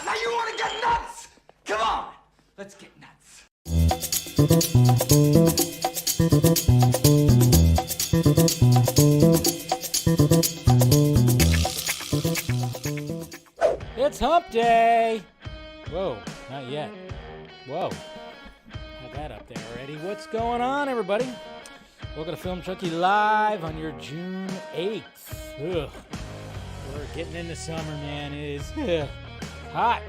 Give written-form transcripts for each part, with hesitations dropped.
Now you want to get nuts? Come on, let's get nuts. It's hump day. Whoa, not yet. Whoa, had that up there already. What's going on, everybody? Welcome to Film Junkee Live on your June 8th. Ugh. We're getting into summer, man. It is hot.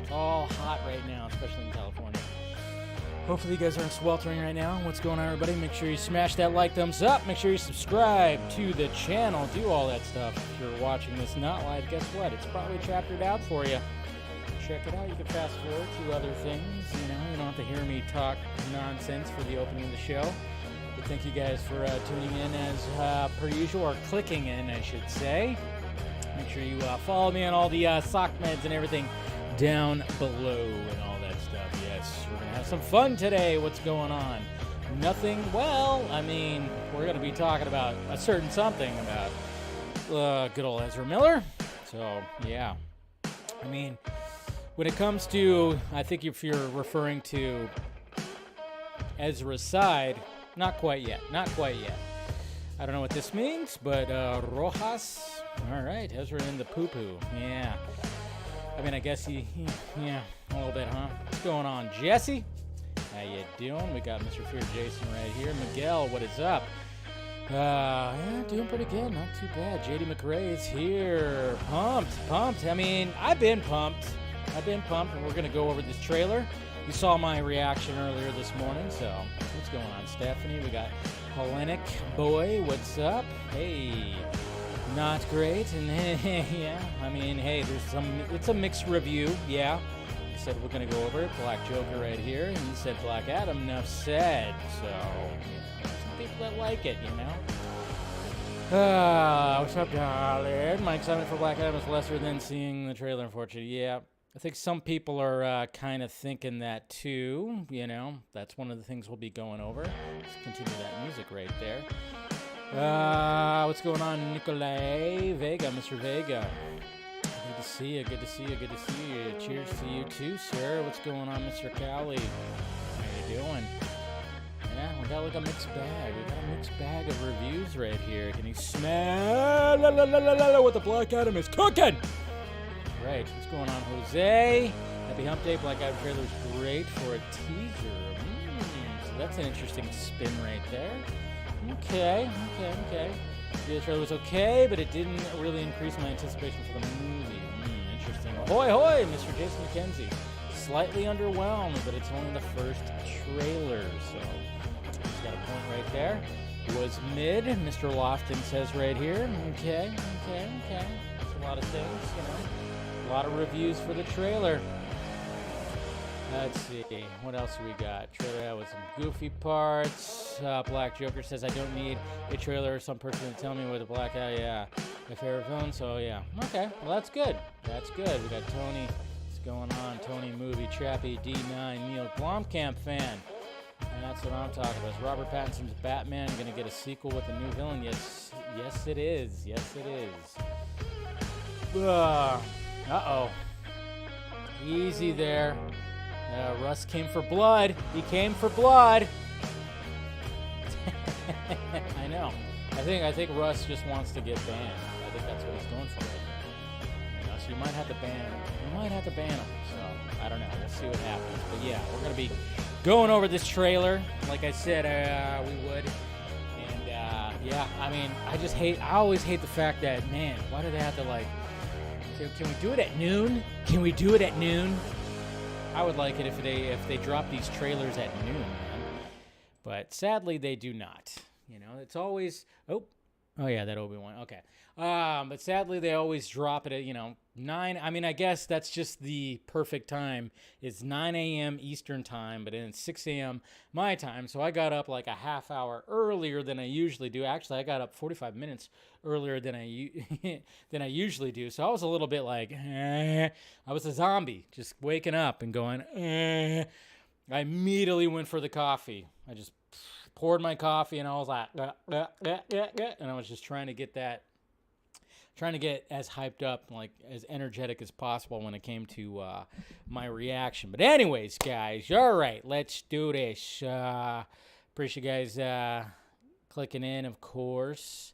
It's all hot right now, especially in California. Hopefully you guys aren't sweltering right now. What's going on, everybody? Make sure you smash that like, thumbs up. Make sure you subscribe to the channel. Do all that stuff. If you're watching this not live, guess what? It's probably chaptered out for you. Check it out. You can fast forward to other things. You don't have to hear me talk nonsense for the opening of the show. But thank you guys for tuning in as per usual, or clicking in, I should say. Make sure you follow me on all the sock meds and everything down below and all that stuff. Yes, we're going to have some fun today. What's going on? Nothing. Well, I mean, we're going to be talking about a certain something about good old Ezra Miller. So, yeah. I mean, when it comes to, I think if you're referring to Ezra's side, not quite yet. Not quite yet. I don't know what this means, but Rojas. All right, Ezra in the poo-poo. Yeah. I mean, I guess yeah, a little bit, huh? What's going on, Jesse? How you doing? We got Mr. Fear Jason right here. Miguel, what is up? Yeah, doing pretty good. Not too bad. JD McRae is here. Pumped. I mean, I've been pumped, and we're going to go over this trailer. You saw my reaction earlier this morning, so what's going on, Stephanie? We got Hellenic Boy, what's up? Hey, not great, and yeah, I mean, hey, it's a mixed review, yeah. He said we're going to go over it. Black Joker right here, and he said Black Adam, enough said, so, some people that like it, what's up, darling? My excitement for Black Adam is lesser than seeing the trailer, unfortunately, yeah. I think some people are kind of thinking that too, That's one of the things we'll be going over. Let's continue that music right there. What's going on, Nikolay Vega, Mr. Vega? Good to see you. Cheers to you too, sir. What's going on, Mr. Cali? How you doing? Yeah, we got like a mixed bag. We got a mixed bag of reviews right here. Can you smell what the Black Adam is cooking? Right, what's going on, Jose? Happy Hump Day. Black Adam trailer was great for a teaser. So that's an interesting spin right there. Okay. The trailer was okay, but it didn't really increase my anticipation for the movie. Interesting. Ahoy, Mr. Jason McKenzie. Slightly underwhelmed, but it's only the first trailer, so he's got a point right there. Was mid, Mr. Lofton says right here. Okay. That's a lot of things, A A lot of reviews for the trailer. Let's see, what else we got? Trailer with some goofy parts. Black Joker says, I don't need a trailer or some person to tell me what the black eye, my favorite film, so yeah. Okay, well that's good. That's good. We got Tony, what's going on? Tony Movie, Chappie, D9, Neil Blomkamp fan. And that's what I'm talking about. Is Robert Pattinson's Batman going to get a sequel with a new villain? Yes it is. Yes, it is. Uh-oh. Easy there. Russ came for blood. He came for blood. I know. I think Russ just wants to get banned. I think that's what he's going for right now. You know, so you might have to ban him. You might have to ban him. So I don't know. We'll see what happens. But yeah, we're gonna be going over this trailer. Like I said, we would. And yeah, I mean, I always hate the fact that, man, why do they have to like? Can we do it at noon? Can we do it at noon? I would like it if they drop these trailers at noon, man. But sadly, they do not. You know, it's always oh yeah, that Obi-Wan. Okay, but sadly, they always drop it at 9. I mean, I guess that's just the perfect time. It's 9 a.m. Eastern time, but then it's 6 a.m. my time. So I got up like a half hour earlier than I usually do. Actually, I got up 45 minutes earlier than I usually do. So I was a little bit like, I was a zombie, just waking up and going, I immediately went for the coffee. I just poured my coffee and I was like, and I was just trying to get as hyped up, like as energetic as possible when it came to my reaction. But anyways, guys, all right, let's do this. Appreciate you guys clicking in, of course.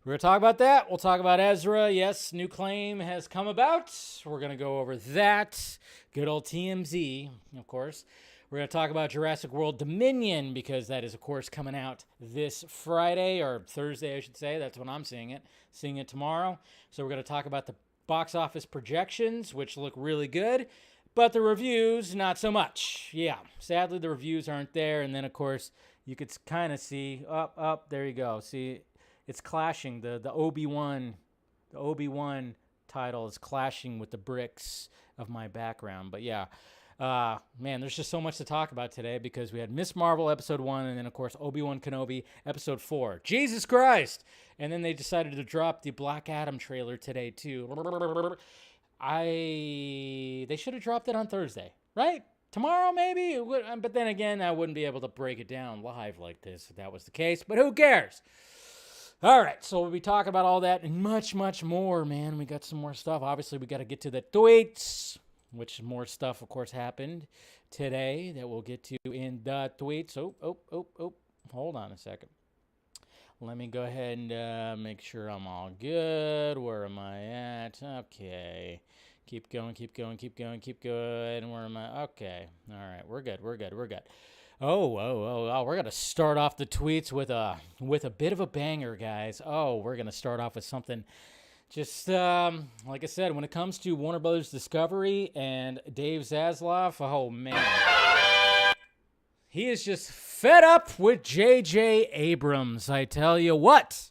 We're going to talk about that. We'll talk about Ezra. Yes, new claim has come about. We're going to go over that. Good old TMZ, of course. We're going to talk about Jurassic World Dominion because that is, of course, coming out this Friday or Thursday, I should say. That's when I'm seeing it tomorrow. So we're going to talk about the box office projections, which look really good, but the reviews, not so much. Yeah, sadly, the reviews aren't there. And then, of course, you could kind of see, there you go. See, it's clashing. The Obi-Wan title is clashing with the bricks of my background. But yeah. Man, there's just so much to talk about today because we had Miss Marvel episode 1 and then, of course, Obi-Wan Kenobi episode 4. Jesus Christ! And then they decided to drop the Black Adam trailer today, too. They should have dropped it on Thursday, right? Tomorrow, maybe? But then again, I wouldn't be able to break it down live like this if that was the case. But who cares? All right, so we'll be talking about all that and much, much more, man. We got some more stuff. Obviously, we got to get to the tweets, which more stuff, of course, happened today that we'll get to in the tweets. Hold on a second. Let me go ahead and make sure I'm all good. Where am I at? Okay. Keep going. Where am I? Okay. All right, we're good. Oh, we're going to start off the tweets with a bit of a banger, guys. We're going to start off with something. Just like I said, when it comes to Warner Brothers Discovery and Dave Zaslav, oh man, he is just fed up with J.J. Abrams. I tell you what.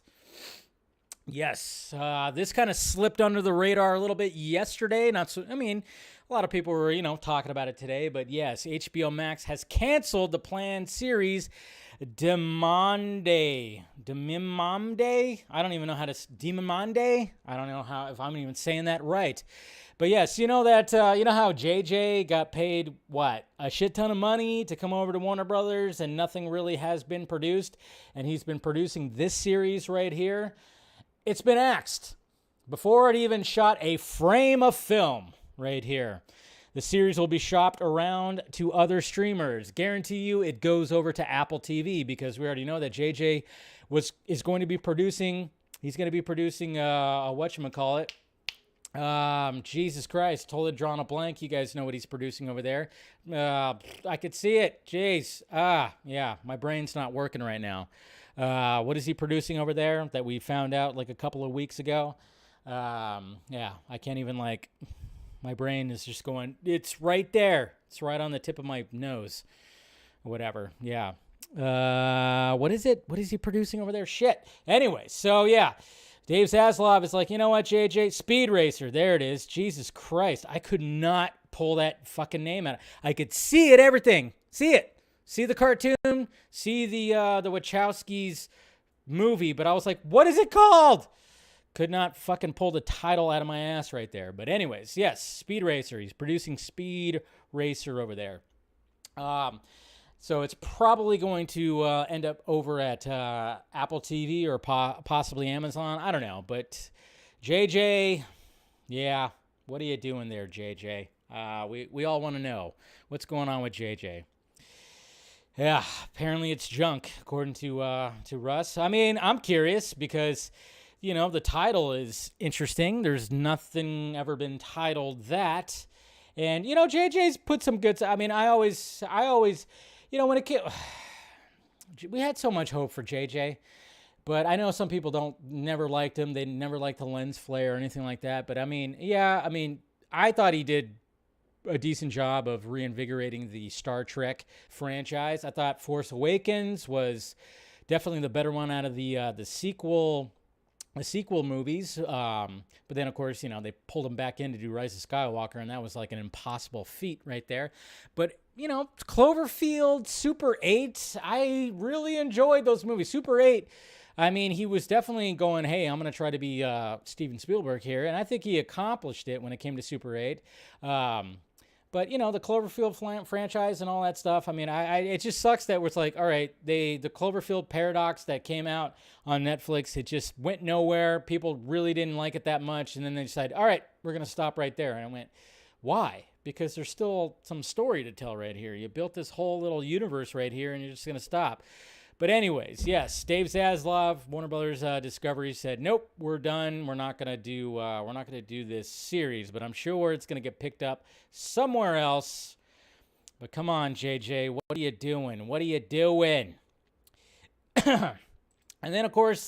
Yes, this kind of slipped under the radar a little bit yesterday. A lot of people were, talking about it today. But yes, HBO Max has canceled the planned series Demimande. I don't even know how to Demimande. I don't know if I'm even saying that right. But yes, you know how JJ got paid a shit ton of money to come over to Warner Brothers and nothing really has been produced, and he's been producing this series right here. It's been axed before it even shot a frame of film right here. The series will be shopped around to other streamers. Guarantee you it goes over to Apple TV because we already know that JJ is going to be producing. He's going to be producing whatchamacallit. Jesus Christ, totally drawn a blank. You guys know what he's producing over there. I could see it. Jeez. Yeah, my brain's not working right now. What is he producing over there that we found out like a couple of weeks ago? Yeah, I can't even my brain is just going, it's right there. It's right on the tip of my nose. Whatever. Yeah. What is it? What is he producing over there? Shit. Anyway, so yeah. Dave Zaslav is like, you know what, JJ? Speed Racer. There it is. Jesus Christ. I could not pull that fucking name out. I could see it, everything. See it. See the cartoon. See the Wachowskis movie. But I was like, what is it called? Could not fucking pull the title out of my ass right there. But anyways, yes, Speed Racer. He's producing Speed Racer over there. So it's probably going to end up over at Apple TV or possibly Amazon. I don't know. But JJ, yeah, what are you doing there, JJ? We all want to know what's going on with JJ. Yeah, apparently it's junk, according to Russ. I mean, I'm curious because, you know, the title is interesting. There's nothing ever been titled that. And, you know, JJ's put some good... I mean, I always... You know, when a kid... We had so much hope for JJ. But I know some people never liked him. They never liked the lens flare or anything like that. But, I mean, yeah, I mean, I thought he did a decent job of reinvigorating the Star Trek franchise. I thought Force Awakens was definitely the better one out of the sequel movies. But then, of course, you know, they pulled him back in to do Rise of Skywalker, and that was like an impossible feat right there. But, you know, Cloverfield, Super 8, I really enjoyed those movies. Super 8, I mean, he was definitely going, hey, I'm going to try to be Steven Spielberg here, and I think he accomplished it when it came to Super 8. But, you know, the Cloverfield franchise and all that stuff, I mean, it just sucks that it's like, all right, the Cloverfield Paradox that came out on Netflix, it just went nowhere. People really didn't like it that much. And then they decided, all right, we're going to stop right there. And I went, why? Because there's still some story to tell right here. You built this whole little universe right here, and you're just going to stop. But anyways, yes, Dave Zaslav, Warner Brothers Discovery said, nope, we're done. We're not gonna do this series, but I'm sure it's gonna get picked up somewhere else. But come on, JJ, what are you doing? What are you doing? And then, of course,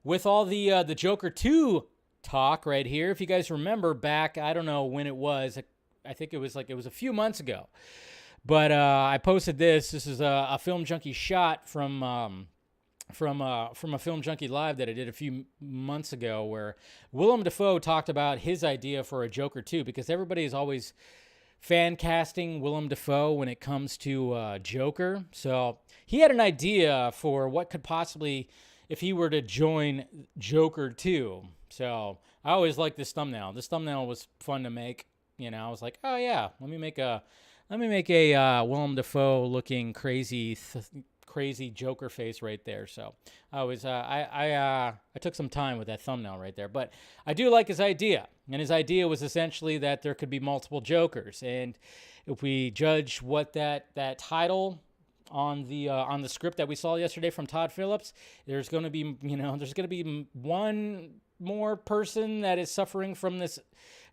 with all the Joker 2 talk right here, if you guys remember back, I don't know when it was. I think it was a few months ago. But I posted this. This is a Film Junkie shot from a Film Junkie Live that I did a few months ago, where Willem Dafoe talked about his idea for a Joker 2, because everybody is always fan casting Willem Dafoe when it comes to Joker. So he had an idea for what could possibly, if he were to join Joker 2. So I always liked this thumbnail. This thumbnail was fun to make. You know, I was like, oh yeah, let me make a Willem Dafoe looking crazy Joker face right there. So I took some time with that thumbnail right there, but I do like his idea. And his idea was essentially that there could be multiple Jokers. And if we judge what that title on the script that we saw yesterday from Todd Phillips, there's going to be one more person that is suffering from this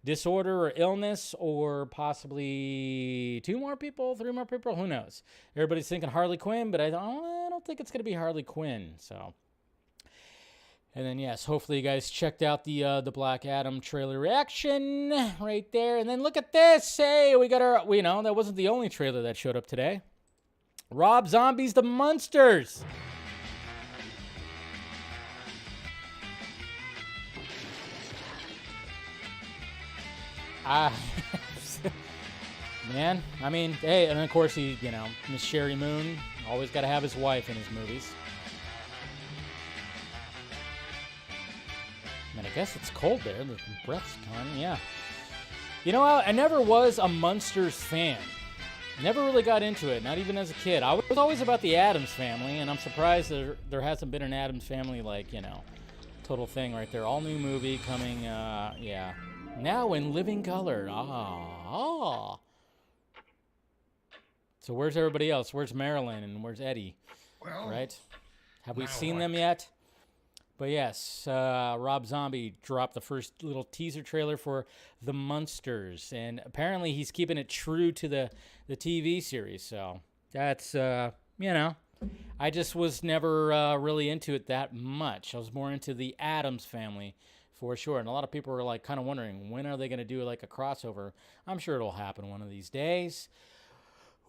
disorder or illness, or possibly 2 more people, 3 more people, who knows? Everybody's thinking Harley Quinn, but I don't think it's going to be Harley Quinn. So, and then yes, hopefully you guys checked out the Black Adam trailer reaction right there. And then look at this. Hey, we got that wasn't the only trailer that showed up today. Rob Zombie's The Munsters. Man, I mean, hey, and of course Miss Sherry Moon, always got to have his wife in his movies. Man, I guess it's cold there. The breath's gone, yeah. You know, I never was a Munsters fan. Never really got into it, not even as a kid. I was always about the Addams Family, and I'm surprised there hasn't been an Addams Family, total thing right there. All new movie coming, yeah. Now in living color. So where's everybody else? Where's Marilyn and where's Eddie? Well, right? Have we seen them yet? But yes, Rob Zombie dropped the first little teaser trailer for The Munsters, and apparently he's keeping it true to the TV series. So that's I just was never really into it that much. I was more into the Addams Family, for sure. And a lot of people were kind of wondering, when are they going to do a crossover? I'm sure it'll happen one of these days.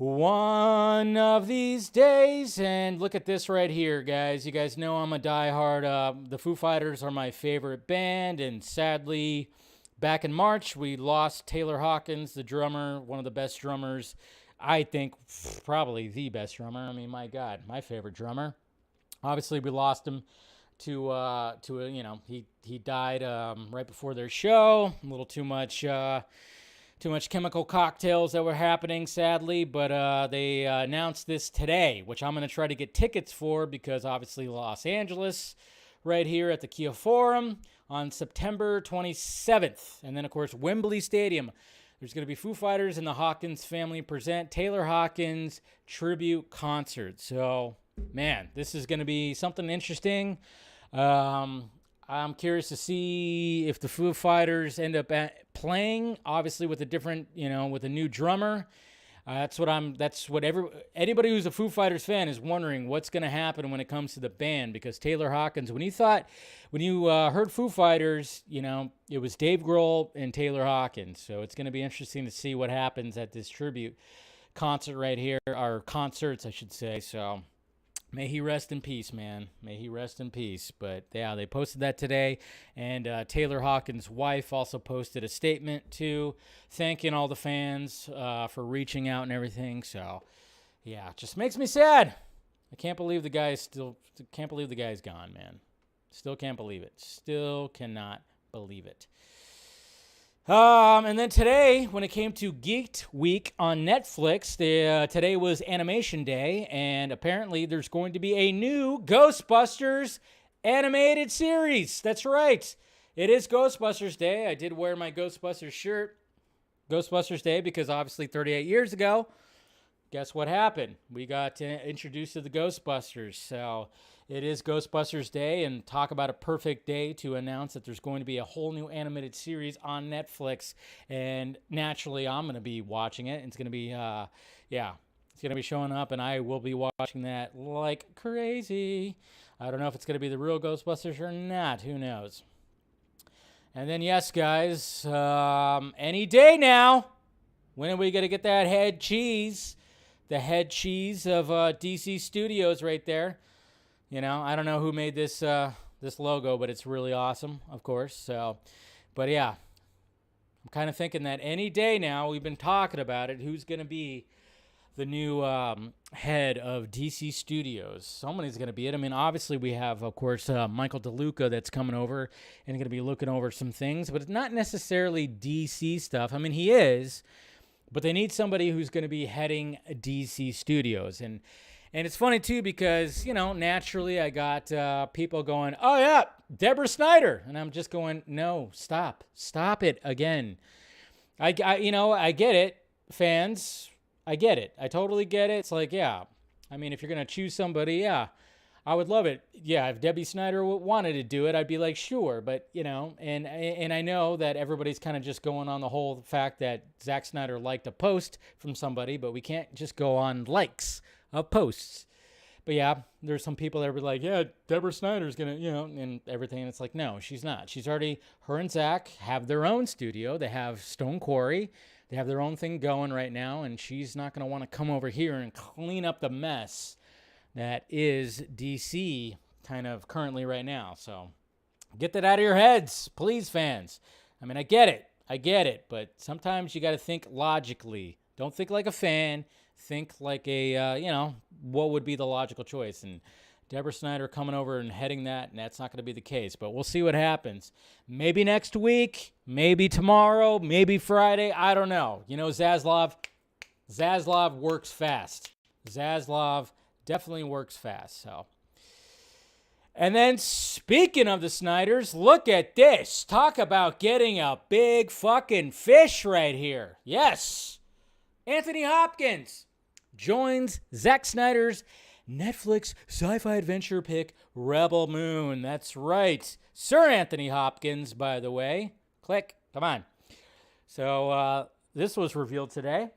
one of these days. And look at this right here, guys. You guys know I'm a diehard. The Foo Fighters are my favorite band, and sadly, back in March, we lost Taylor Hawkins, the drummer, one of the best drummers. I think probably the best drummer. I mean, my God, my favorite drummer. Obviously, we lost him to he died right before their show. A little too much chemical cocktails that were happening, sadly. But they announced this today, which I'm going to try to get tickets for, because obviously Los Angeles, right here at the Kia Forum on September 27th. And then, of course, Wembley Stadium. There's going to be Foo Fighters and the Hawkins family present Taylor Hawkins tribute concert. So, man, this is going to be something interesting. I'm curious to see if the Foo Fighters end up playing, obviously with a different, with a new drummer. That's what anybody who's a Foo Fighters fan is wondering, what's going to happen when it comes to the band, because Taylor Hawkins, when you heard Foo Fighters, it was Dave Grohl and Taylor Hawkins. So it's going to be interesting to see what happens at this tribute concert right here, or concerts, I should say. So may he rest in peace, man. May he rest in peace. But yeah, they posted that today. And Taylor Hawkins' wife also posted a statement too, thanking all the fans for reaching out and everything. So yeah, it just makes me sad. I can't believe the guy's gone, man. Still can't believe it. Still cannot believe it. And then today, when it came to Geeked Week on Netflix, today was Animation Day, and apparently there's going to be a new Ghostbusters animated series. That's right. It is Ghostbusters Day. I did wear my Ghostbusters shirt, Ghostbusters Day, because obviously 38 years ago, guess what happened? We got introduced to the Ghostbusters. So it is Ghostbusters Day, and talk about a perfect day to announce that there's going to be a whole new animated series on Netflix. And naturally, I'm going to be watching it. It's going to be, it's going to be showing up, and I will be watching that like crazy. I don't know if it's going to be the real Ghostbusters or not. Who knows? And then, yes, guys, any day now. When are we going to get that head cheese? The head cheese of DC Studios right there. I don't know who made this this logo, but it's really awesome, of course. So, but yeah, I'm kind of thinking that any day now, we've been talking about it, who's going to be the new head of DC Studios. Somebody's going to be it. I mean, obviously we have, of course, Michael DeLuca that's coming over and going to be looking over some things, but it's not necessarily DC stuff. I mean, he is, but they need somebody who's going to be heading DC Studios. And it's funny, too, because, naturally I got people going, oh, yeah, Deborah Snyder. And I'm just going, no, stop it again. I get it, fans. I get it. I totally get it. It's like, yeah, I mean, if you're going to choose somebody, yeah, I would love it. Yeah, if Debbie Snyder wanted to do it, I'd be like, sure. But, and I know that everybody's kind of just going on the whole fact that Zack Snyder liked a post from somebody, but we can't just go on likes of posts. But yeah, there's some people that were like, yeah, Deborah Snyder's going to, and everything. And it's like, no, she's not. Her and Zach have their own studio. They have Stone Quarry. They have their own thing going right now. And she's not going to want to come over here and clean up the mess that is DC kind of currently right now. So get that out of your heads, please, fans. I mean, I get it. But sometimes you got to think logically. Don't think like a fan. Think like a, what would be the logical choice? And Deborah Snyder coming over and heading that, and that's not going to be the case. But we'll see what happens. Maybe next week, maybe tomorrow, maybe Friday. I don't know. Zaslav works fast. Zaslav definitely works fast. So, and then speaking of the Snyders, look at this. Talk about getting a big fucking fish right here. Yes. Anthony Hopkins joins Zack Snyder's Netflix sci-fi adventure pick, Rebel Moon. That's right. Sir Anthony Hopkins, by the way. Click. Come on. So this was revealed today.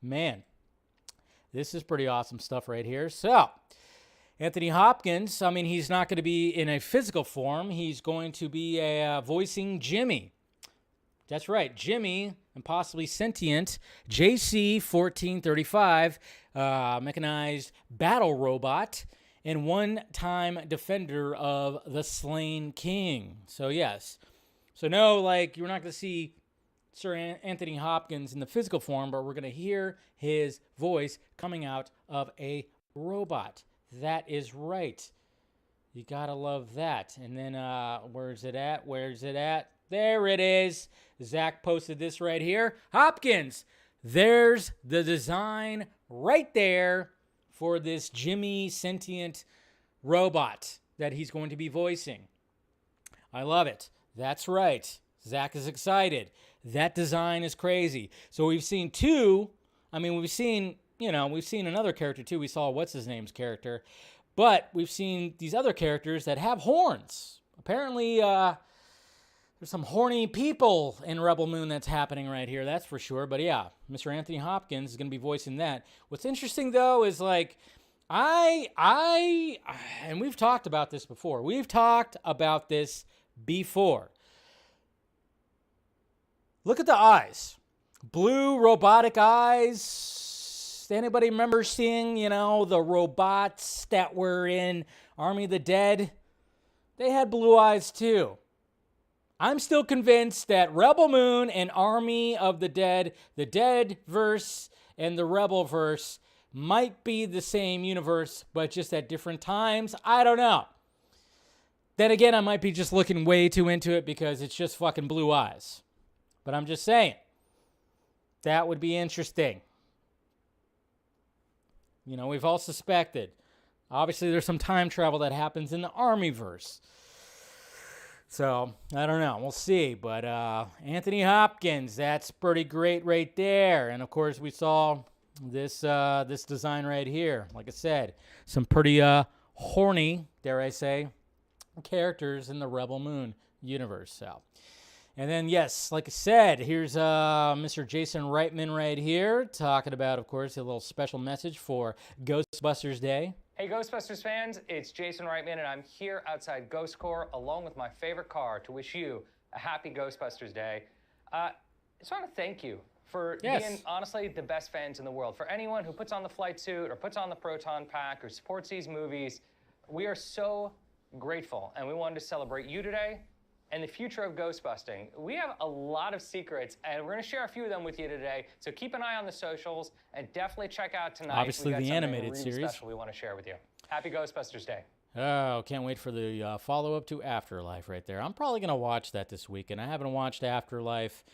Man, this is pretty awesome stuff right here. So Anthony Hopkins, I mean, he's not going to be in a physical form. He's going to be voicing Jimmy. That's right. Jimmy, and possibly sentient, JC-1435, mechanized battle robot, and one-time defender of the slain king. So, yes. So, no, like, you're not going to see Sir Anthony Hopkins in the physical form, but we're going to hear his voice coming out of a robot. That is right. You got to love that. And then, where's it at? Where's it at? There it is. Zach posted this right here. Hopkins, there's the design right there for this Jimmy sentient robot that he's going to be voicing. I love it. That's right. Zach is excited. That design is crazy. So we've seen two. I mean, we've seen another character too. We saw what's-his-name's character. But we've seen these other characters that have horns. Apparently, there's some horny people in Rebel Moon that's happening right here, that's for sure. But yeah, Mr. Anthony Hopkins is going to be voicing that. What's interesting, though, is like, and we've talked about this before. Look at the eyes. Blue robotic eyes. Anybody remember seeing, the robots that were in Army of the Dead? They had blue eyes, too. I'm still convinced that Rebel Moon and Army of the Dead-verse and the Rebel-verse might be the same universe, but just at different times. I don't know. Then again, I might be just looking way too into it because it's just fucking blue eyes. But I'm just saying. That would be interesting. We've all suspected. Obviously, there's some time travel that happens in the Army-verse. So, I don't know. We'll see. But Anthony Hopkins, that's pretty great right there. And, of course, we saw this design right here. Like I said, some pretty horny, dare I say, characters in the Rebel Moon universe. So, and then, yes, like I said, here's Mr. Jason Reitman right here talking about, of course, a little special message for Ghostbusters Day. Hey Ghostbusters fans, it's Jason Reitman and I'm here outside Ghost Corps along with my favorite car to wish you a happy Ghostbusters Day. I just want to thank you for being, honestly, the best fans in the world. For anyone who puts on the flight suit or puts on the proton pack or supports these movies, we are so grateful and we wanted to celebrate you today and the future of Ghostbusting. We have a lot of secrets, and we're going to share a few of them with you today. So keep an eye on the socials, and definitely check out tonight. Obviously, the animated really series. Special we want to share with you. Happy Ghostbusters Day. Oh, can't wait for the follow-up to Afterlife right there. I'm probably going to watch that this weekend. I haven't watched Afterlife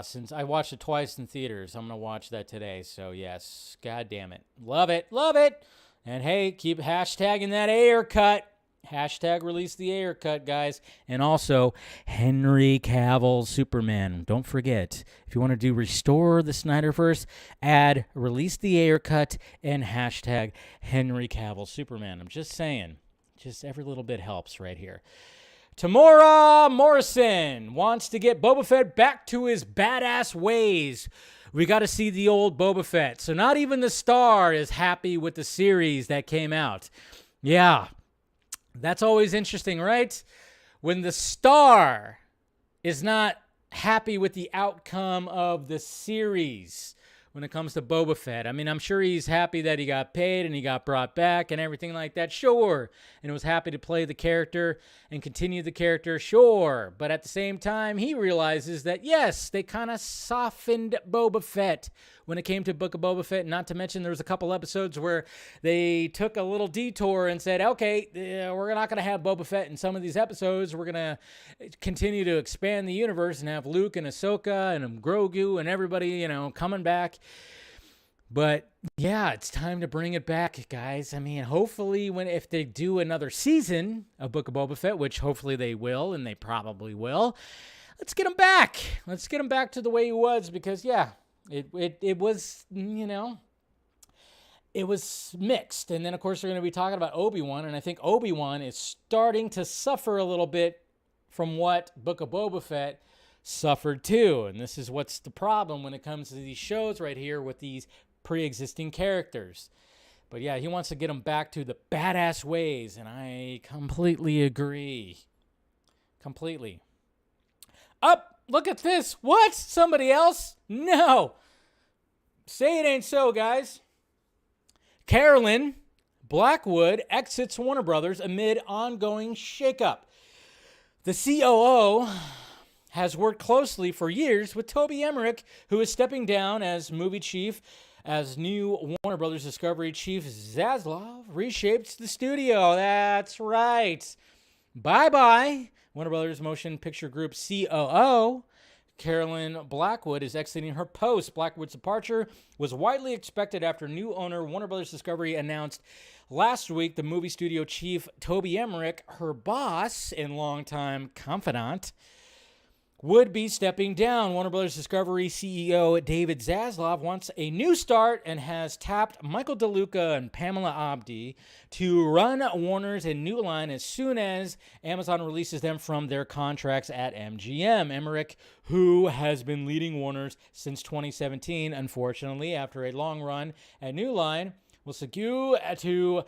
since I watched it twice in theaters. I'm going to watch that today. So, yes, God damn it. Love it. Love it. And, hey, keep hashtagging that Ayer cut. Hashtag release the Ayer cut, guys. And also, Henry Cavill's Superman. Don't forget, if you want to do Restore the Snyderverse, add release the Ayer cut and hashtag Henry Cavill's Superman. I'm just saying. Just every little bit helps right here. Tamora Morrison wants to get Boba Fett back to his badass ways. We got to see the old Boba Fett. So not even the star is happy with the series that came out. Yeah. That's always interesting, right? When the star is not happy with the outcome of the series when it comes to Boba Fett. I mean, I'm sure he's happy that he got paid and he got brought back and everything like that, sure. And was happy to play the character and continue the character, sure. But at the same time, he realizes that, yes, they kind of softened Boba Fett when it came to Book of Boba Fett. Not to mention there was a couple episodes where they took a little detour and said, okay, we're not going to have Boba Fett in some of these episodes. We're going to continue to expand the universe and have Luke and Ahsoka and Grogu and everybody, coming back. But yeah, it's time to bring it back, guys. I mean, hopefully if they do another season of Book of Boba Fett, which hopefully they will, and they probably will, let's get him back. Let's get him back to the way he was because, yeah, it was, it was mixed. And then, of course, we're going to be talking about Obi-Wan, and I think Obi-Wan is starting to suffer a little bit from what Book of Boba Fett suffered too. And this is what's the problem when it comes to these shows right here with these pre-existing characters. But yeah, he wants to get them back to the badass ways, and I completely agree. Completely. Up look at this. What? Somebody else? No. Say it ain't so, guys. Carolyn Blackwood exits Warner Brothers amid ongoing shakeup. The COO has worked closely for years with Toby Emmerich, who is stepping down as movie chief as new Warner Brothers Discovery chief Zaslav reshapes the studio. That's right. Bye-bye. Warner Brothers Motion Picture Group COO Carolyn Blackwood is exiting her post. Blackwood's departure was widely expected after new owner Warner Brothers Discovery announced last week the movie studio chief Toby Emmerich, her boss and longtime confidant, would be stepping down. Warner Brothers Discovery CEO David Zaslav wants a new start and has tapped Michael DeLuca and Pamela Abdi to run Warner's and New Line as soon as Amazon releases them from their contracts at MGM. Emmerich, who has been leading Warner's since 2017, unfortunately, after a long run at New Line, will secure to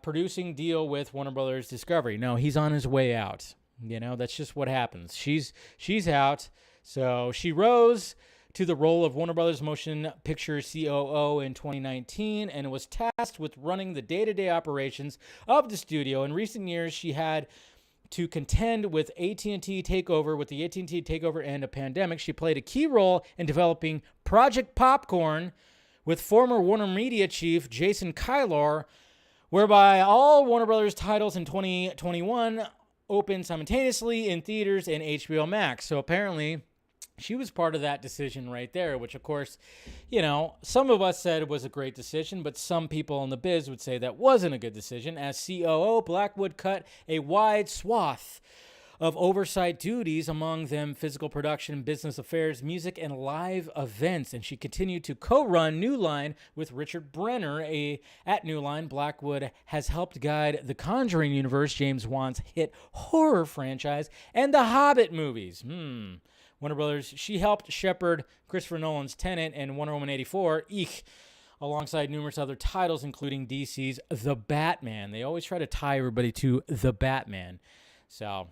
producing deal with Warner Brothers Discovery. No, he's on his way out. You know, that's just what happens. She's out. So she rose to the role of Warner Brothers Motion Picture COO in 2019 and was tasked with running the day-to-day operations of the studio. In recent years, she had to contend with AT&T takeover, with the AT&T takeover and a pandemic. She played a key role in developing Project Popcorn with former Warner Media chief Jason Kilar, whereby all Warner Brothers titles in 2021 opened simultaneously in theaters and HBO Max. So apparently she was part of that decision right there, which of course, you know, some of us said it was a great decision, but some people in the biz would say that wasn't a good decision. As COO, Blackwood cut a wide swath of oversight duties, among them physical production, business affairs, music, and live events. And she continued to co-run New Line with Richard Brenner. At New Line, Blackwood has helped guide the Conjuring universe, James Wan's hit horror franchise, and the Hobbit movies. Warner Brothers, she helped shepherd Christopher Nolan's Tenet and Wonder Woman 84, alongside numerous other titles, including DC's The Batman. They always try to tie everybody to The Batman. So,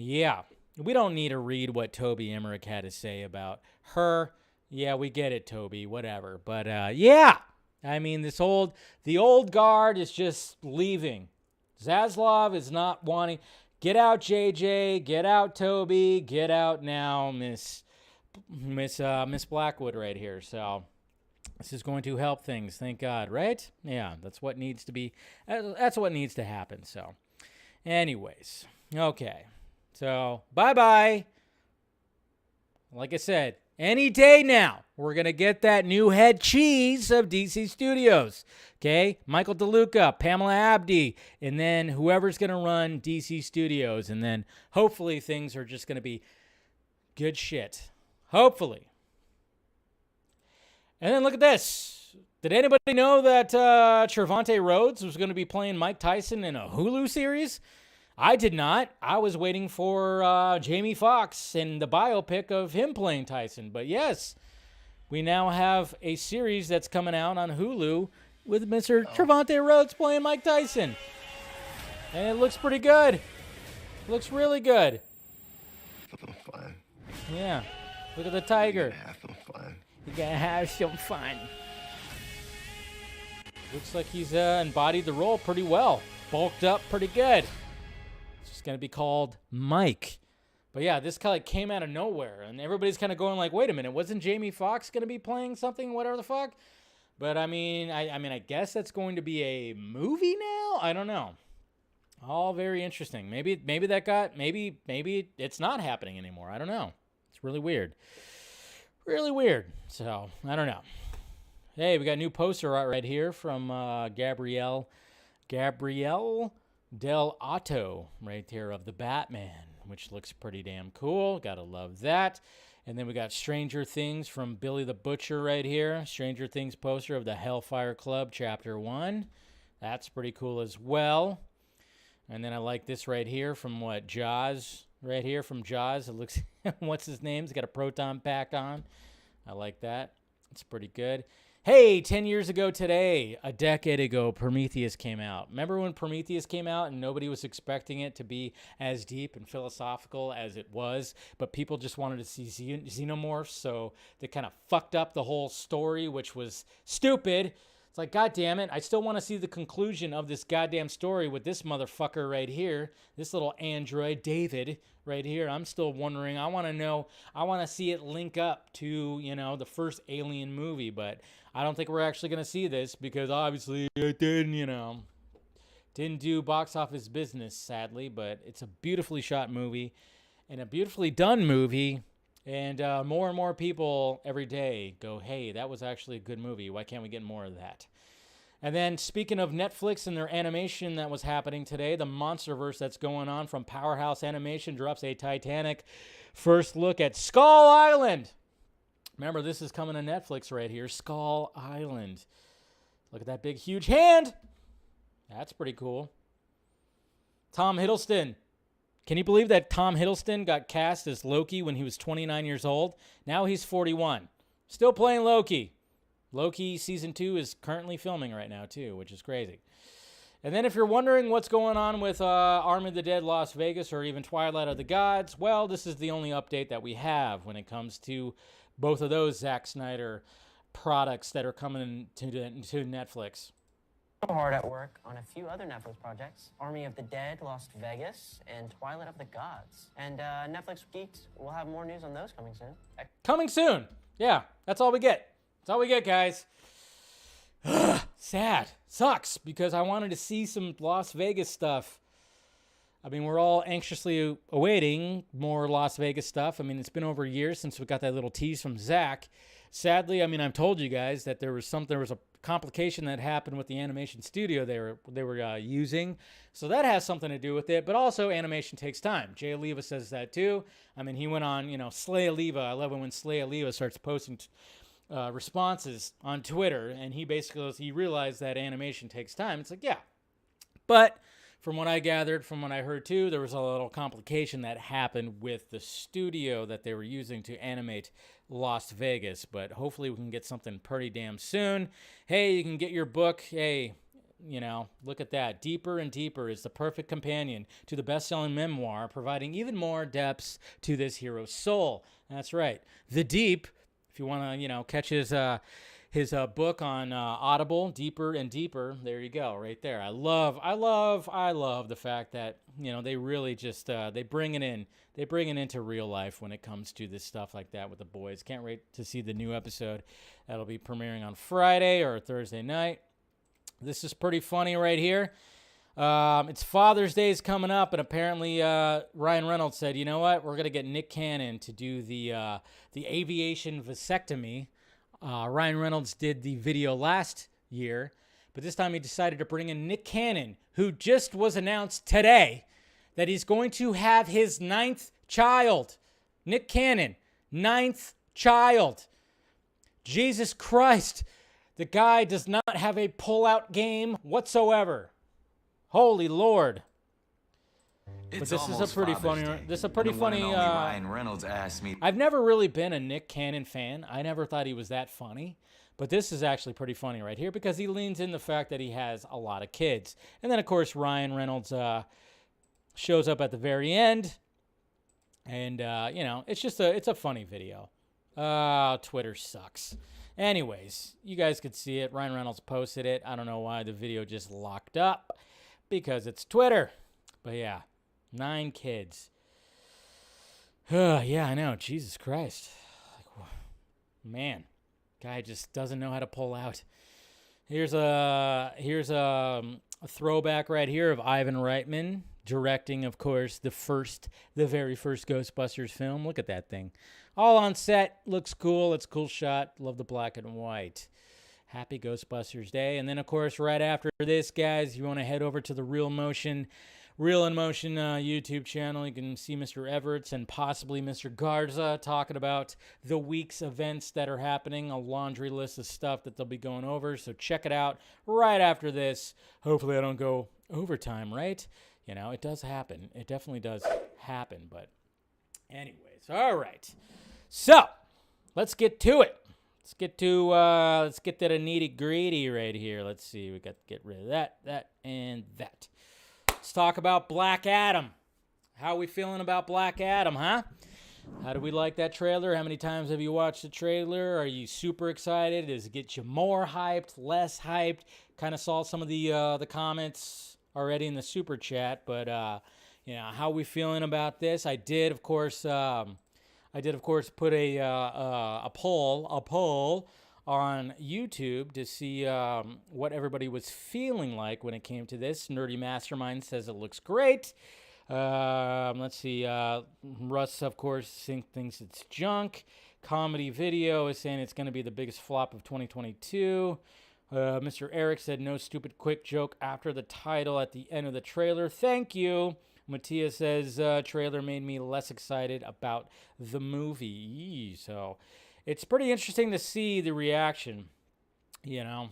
yeah, we don't need to read what Toby Emmerich had to say about her. Yeah, we get it, Toby, whatever. But, yeah, I mean, the old guard is just leaving. Zaslav is not wanting, get out, JJ, get out, Toby, get out now, Miss Blackwood right here. So this is going to help things, thank God, right? Yeah, that's what needs to be, that's what needs to happen. So anyways, okay. So, bye-bye. Like I said, any day now, we're going to get that new head cheese of DC Studios. Okay? Michael DeLuca, Pamela Abdi, and then whoever's going to run DC Studios. And then hopefully things are just going to be good shit. Hopefully. And then look at this. Did anybody know that Trevante Rhodes was going to be playing Mike Tyson in a Hulu series? I did not. I was waiting for Jamie Foxx and the biopic of him playing Tyson. But yes, we now have a series that's coming out on Hulu with Mr. Trevante Rhodes playing Mike Tyson. And it looks pretty good. Looks really good. Some fun. Yeah. Look at the tiger. Have some fun. You gotta have some fun. Looks like he's embodied the role pretty well. Bulked up pretty good. It's going to be called Mike. But yeah, this kind of came out of nowhere. And everybody's kind of going like, wait a minute, wasn't Jamie Foxx going to be playing something, whatever the fuck? But I mean, I guess that's going to be a movie now? I don't know. All very interesting. Maybe it's not happening anymore. I don't know. It's really weird. Really weird. So, I don't know. Hey, we got a new poster art right here from Gabrielle Del Otto right there of the Batman, which looks pretty damn cool. Gotta love that. And then we got Stranger Things from Billy the Butcher right here. Stranger Things poster of the Hellfire Club Chapter 1. That's pretty cool as well. And then I like this right here from Jaws. Right here from Jaws. It looks, what's his name? He's got a proton pack on. I like that. It's pretty good. Hey, 10 years ago today, a decade ago, Prometheus came out. Remember when Prometheus came out and nobody was expecting it to be as deep and philosophical as it was, but people just wanted to see xenomorphs, so they kind of fucked up the whole story, which was stupid. It's like, God damn it, I still want to see the conclusion of this goddamn story with this motherfucker right here, this little android, David, right here. I'm still wondering. I want to know. I want to see it link up to, the first Alien movie, but I don't think we're actually going to see this because obviously it didn't do box office business, sadly, but it's a beautifully shot movie and a beautifully done movie. And more and more people every day go, hey, that was actually a good movie. Why can't we get more of that? And then speaking of Netflix and their animation that was happening today, the MonsterVerse that's going on from Powerhouse Animation drops a Titanic first look at Skull Island. Remember, this is coming to Netflix right here, Skull Island. Look at that big, huge hand. That's pretty cool. Tom Hiddleston. Can you believe that Tom Hiddleston got cast as Loki when he was 29 years old? Now he's 41. Still playing Loki. Loki Season 2 is currently filming right now, too, which is crazy. And then if you're wondering what's going on with Army of the Dead Las Vegas or even Twilight of the Gods, well, this is the only update that we have when it comes to both of those Zack Snyder products that are coming to Netflix. Hard at work on a few other Netflix projects, Army of the Dead, Las Vegas, and Twilight of the Gods. And Netflix Geeks will have more news on those coming soon. Coming soon. Yeah, that's all we get. That's all we get, guys. Sad. Sucks, because I wanted to see some Las Vegas stuff. I mean, we're all anxiously awaiting more Las Vegas stuff. I mean, it's been over a year since we got that little tease from Zach. Sadly, I mean, I've told you guys that there was a complication that happened with the animation studio they were using. So that has something to do with it. But also, animation takes time. Jay Oliva says that too. I mean, he went on, Slay Oliva. I love it when Slay Oliva starts posting responses on Twitter. And he realized that animation takes time. It's like, yeah. But from what I gathered, from what I heard too, there was a little complication that happened with the studio that they were using to animate Las Vegas. But hopefully we can get something pretty damn soon. Hey, you can get your book. Hey, look at that. Deeper and Deeper is the perfect companion to the best-selling memoir, providing even more depths to this hero's soul. That's right. The Deep, if you want to, catch his book on Audible, Deeper and Deeper. There you go, right there. I love the fact that they really just they bring it into real life when it comes to this stuff like that with the boys. Can't wait to see the new episode that'll be premiering on Friday or Thursday night. This is pretty funny right here. It's Father's Day is coming up, and apparently Ryan Reynolds said, you know what, we're gonna get Nick Cannon to do the aviation vasectomy. Ryan Reynolds did the video last year, but this time he decided to bring in Nick Cannon, who just was announced today that he's going to have his 9th child. Nick Cannon, 9th child. Jesus Christ, the guy does not have a pull-out game whatsoever. Holy Lord. But this is a pretty funny. This is a pretty funny. Ryan Reynolds asked me. I've never really been a Nick Cannon fan. I never thought he was that funny, but this is actually pretty funny right here because he leans in the fact that he has a lot of kids, and then of course Ryan Reynolds shows up at the very end, and it's a funny video. Twitter sucks. Anyways, you guys could see it. Ryan Reynolds posted it. I don't know why the video just locked up because it's Twitter, but yeah. 9 kids. Yeah, I know. Jesus Christ. Man, guy just doesn't know how to pull out. Here's a throwback right here of Ivan Reitman directing, of course, the very first Ghostbusters film. Look at that thing. All on set. Looks cool. It's a cool shot. Love the black and white. Happy Ghostbusters Day. And then, of course, right after this, guys, you want to head over to the Real in Motion YouTube channel. You can see Mr. Everett and possibly Mr. Garza talking about the week's events that are happening, a laundry list of stuff that they'll be going over. So check it out right after this. Hopefully I don't go overtime, right? It does happen. It definitely does happen. But anyways, all right. So let's get to it. let's get to the nitty gritty right here. Let's see. We got to get rid of that, and that. Let's talk about Black Adam. How are we feeling about Black Adam, huh? How do we like that trailer? How many times have you watched the trailer? Are you super excited? Does it get you more hyped, less hyped? Kind of saw some of the comments already in the super chat, but you know, how are we feeling about this? I did, of course, put a poll on YouTube to see what everybody was feeling like when it came to this. Nerdy Mastermind says it looks great. Let's see. Russ, of course, thinks it's junk. Comedy Video is saying it's going to be the biggest flop of 2022. Mr. Eric said no stupid quick joke after the title at the end of the trailer. Thank you. Matthias says trailer made me less excited about the movie. So it's pretty interesting to see the reaction, you know.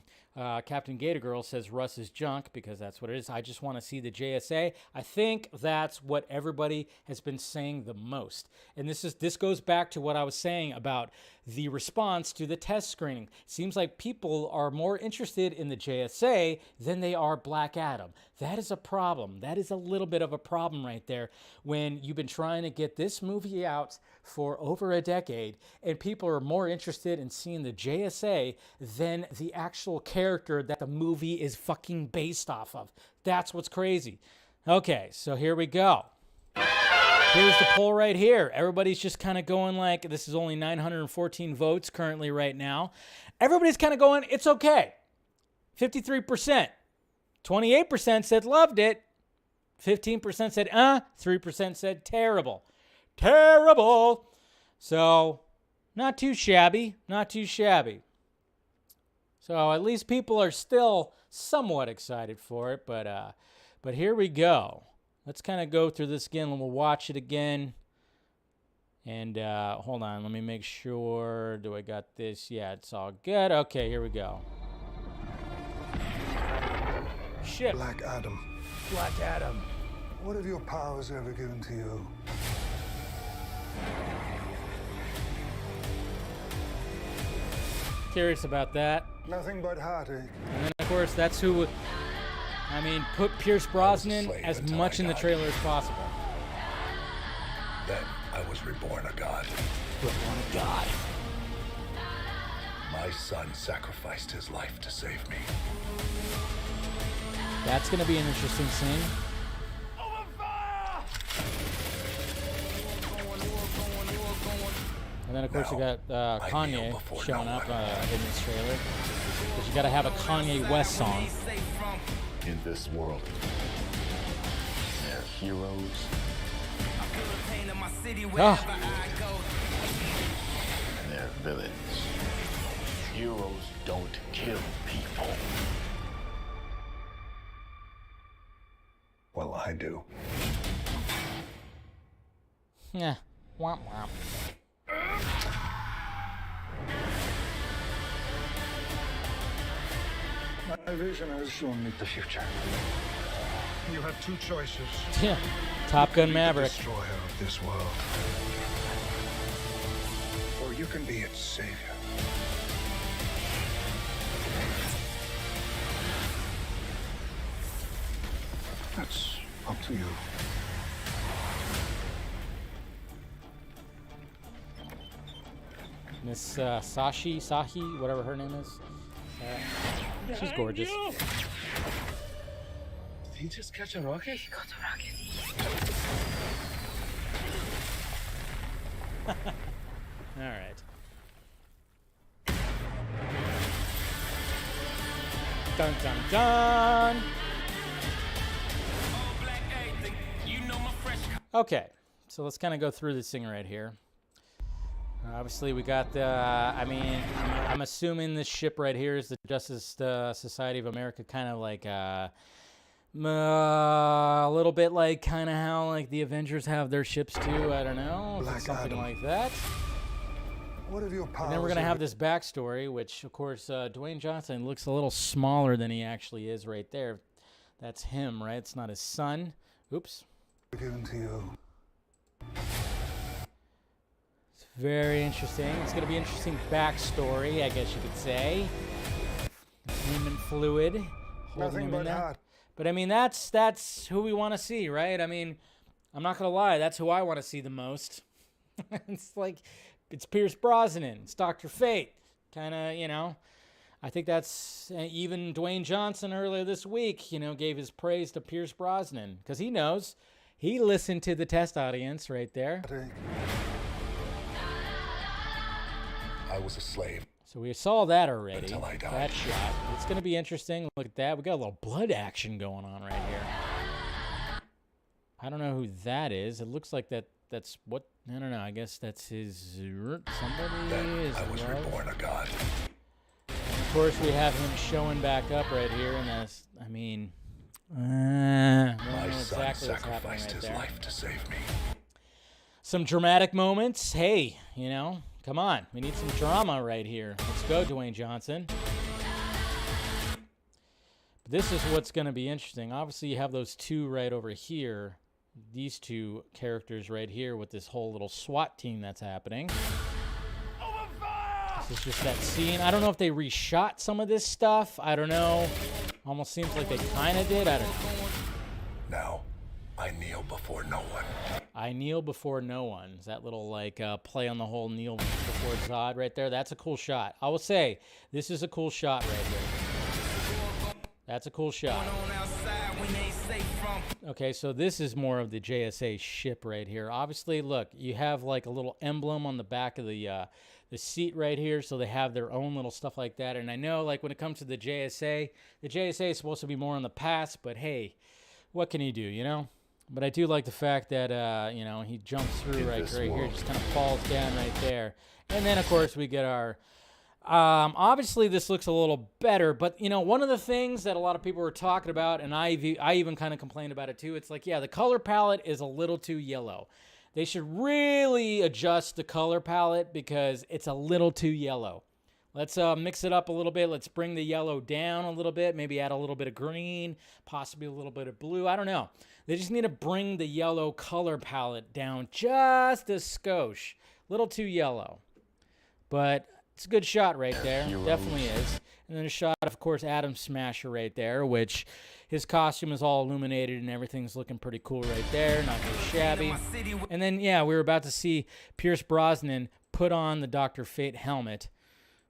Captain Gator Girl says Russ is junk because that's what it is. I just want to see the JSA. I think that's what everybody has been saying the most. And this goes back to what I was saying about the response to the test screening. Seems like people are more interested in the JSA than they are Black Adam. That is a problem. That is a little bit of a problem right there when you've been trying to get this movie out for over a decade and people are more interested in seeing the JSA than the actual character that the movie is fucking based off of. That's what's crazy. Okay, so here we go. Here's the poll right here. Everybody's just kind of going like, this is only 914 votes currently right now. Everybody's kind of going, it's okay. 53%. 28% said loved it. 15% said, 3% said terrible. Terrible. So, not too shabby. Not too shabby. So, at least people are still somewhat excited for it. But here we go. Let's kind of go through this again, and we'll watch it again. And hold on, let me make sure. Do I got this? Yeah, it's all good. Okay, here we go. Shit. Black Adam. Black Adam. What have your powers ever given to you? Curious about that. Nothing but heartache. And then, of course, that's who... I mean, put Pierce Brosnan as much in the trailer as possible. Then I was reborn a god. Reborn a god. My son sacrificed his life to save me. That's going to be an interesting scene. And then, of course, you got Kanye showing up in this trailer. Because you got to have a Kanye West song. In this world, they're heroes. And they're villains. Heroes don't kill people. Well, I do. Yeah. Womp womp. My vision has shown me the future. You have two choices. Yeah. Top Gun The Maverick. destroyer of this world. Or you can be its savior. That's up to you. Miss Sahi, whatever her name is. She's gorgeous. Did he just catch a rocket? He got a rocket. All right. Dun dun dun. Okay, so let's kind of go through this thing right here. Obviously, we got the, I'm assuming this ship right here is the Justice Society of America, kind of like a little bit like kind of how like the Avengers have their ships too. I don't know, if it's something like that. What have your powers? And then we're going to have this backstory, which, of course, Dwayne Johnson looks a little smaller than he actually is right there. That's him, right? It's not his son. Oops. Given to you. It's Very interesting. It's going to be interesting backstory, I guess you could say. Human fluid. Holding him in there. But I mean, that's who we want to see, right? I mean, I'm not going to lie. That's who I want to see the most. It's like, it's Pierce Brosnan. It's Dr. Fate. Kind of, you know. I think that's even Dwayne Johnson earlier this week, you know, gave his praise to Pierce Brosnan because he knows. He listened to the test audience right there. I was a slave. So we saw that already. Until I died. That shot. It's going to be interesting. Look at that. We got a little blood action going on right here. I don't know who that is. It looks like that's what, I don't know. I guess that's his, somebody Then is I was love. reborn a god. Of course, we have him showing back up right here, and that's, I mean, I don't know My son exactly what's happening sacrificed right his there. life to save me. Some dramatic moments. Hey, you know, come on. We need some drama right here. Let's go, Dwayne Johnson. This is what's going to be interesting. Obviously, you have those two right over here. These two characters right here with this whole little SWAT team that's happening. This is just that scene. I don't know if they reshot some of this stuff. I don't know. Almost seems like they kind of did. I don't know. Now, I kneel before no one. I kneel before no one. Is that little like play on the whole kneel before Zod right there? That's a cool shot. I will say, this is a cool shot right here. That's a cool shot. Okay, so this is more of the JSA ship right here. Obviously, look, you have like a little emblem on the back of the seat right here, so they have their own little stuff like that. And I know, like, when it comes to the JSA is supposed to be more in the past, but hey, what can you do, you know? But I do like the fact that, you know, he jumps through right here, just kind of falls down right there. And then, of course, we get our... obviously, this looks a little better, but, you know, one of the things that a lot of people were talking about, and I even kind of complained about it too, it's like, yeah, the color palette is a little too yellow. They should really adjust the color palette because it's a little too yellow. Let's mix it up a little bit. Let's bring the yellow down a little bit, maybe add a little bit of green, possibly a little bit of blue. I don't know. They just need to bring the yellow color palette down just a skosh. A little too yellow. But it's a good shot right there. Definitely is. And then a shot, of course, Adam Smasher right there, which his costume is all illuminated and everything's looking pretty cool right there. Not very shabby. And then, yeah, we were about to see Pierce Brosnan put on the Dr. Fate helmet,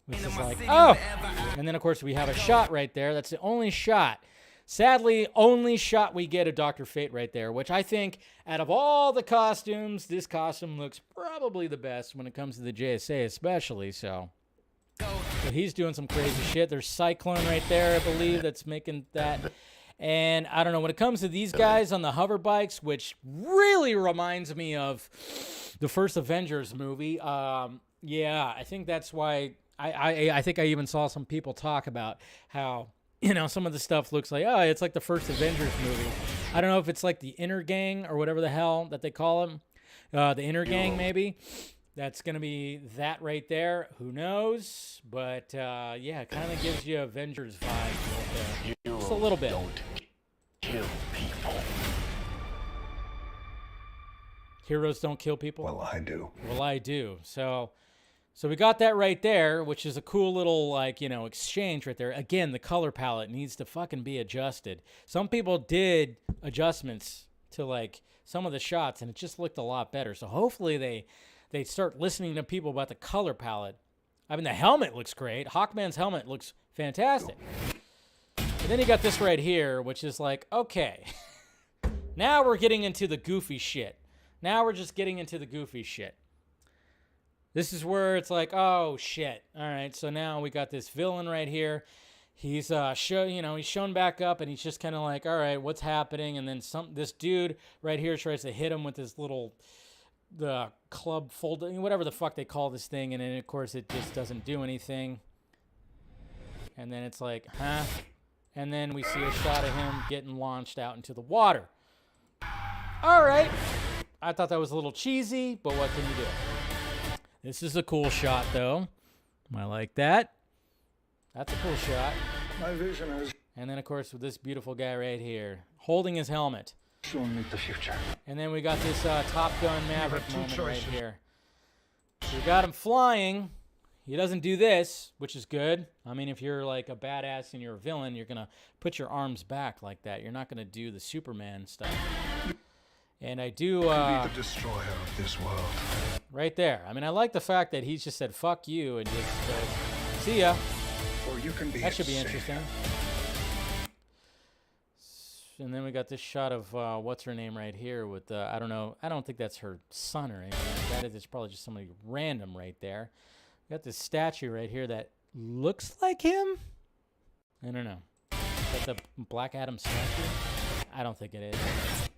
which is like, oh! And then, of course, we have a shot right there. That's the only shot. Sadly, only shot we get of Dr. Fate right there, which I think out of all the costumes, this costume looks probably the best when it comes to the JSA especially, so... But he's doing some crazy shit. There's Cyclone right there, I believe, that's making that. And I don't know, when it comes to these guys on the hover bikes, which really reminds me of the first Avengers movie, yeah, I think that's why I think I even saw some people talk about how, you know, some of the stuff looks like, oh, it's like the first Avengers movie. I don't know if it's like the Inner Gang or whatever the hell that they call them. The Inner Gang, maybe. That's going to be that right there. Who knows? But, yeah, it kind of gives you Avengers vibes right there. Just a little bit. Don't kill people. Heroes don't kill people? Well, I do. Well, I do. So we got that right there, which is a cool little, like, you know, exchange right there. Again, the color palette needs to fucking be adjusted. Some people did adjustments to, like, some of the shots, and it just looked a lot better. So hopefully they start listening to people about the color palette. I mean, the helmet looks great. Hawkman's helmet looks fantastic. And then you got this right here, which is like, okay. Now we're getting into the goofy shit. Now we're just getting into the goofy shit. This is where it's like, oh, shit. All right, so now we got this villain right here. He's he's shown back up, and he's just kind of like, all right, what's happening? And then this dude right here tries to hit him with his little... the club folding, whatever the fuck they call this thing, and then of course it just doesn't do anything. And then it's like, huh? And then we see a shot of him getting launched out into the water. All right. I thought that was a little cheesy, but what can you do? This is a cool shot, though. I like that. That's a cool shot. My vision has And then, of course, with this beautiful guy right here, holding his helmet. shown me the future. And then we got this Top Gun Maverick moment right here. We got him flying. He doesn't do this, which is good. I mean, if you're like a badass and you're a villain, you're going to put your arms back like that. You're not going to do the Superman stuff. And I do... be the destroyer of this world. Right there. I mean, I like the fact that he just said, fuck you, and just said, see ya. Or you can be That should be savior. interesting. And then we got this shot of what's her name right here with I don't know. I don't think that's her son or anything like that. It's probably just somebody random right there. We got this statue right here that looks like him. I don't know. Is that the Black Adam statue? I don't think it is.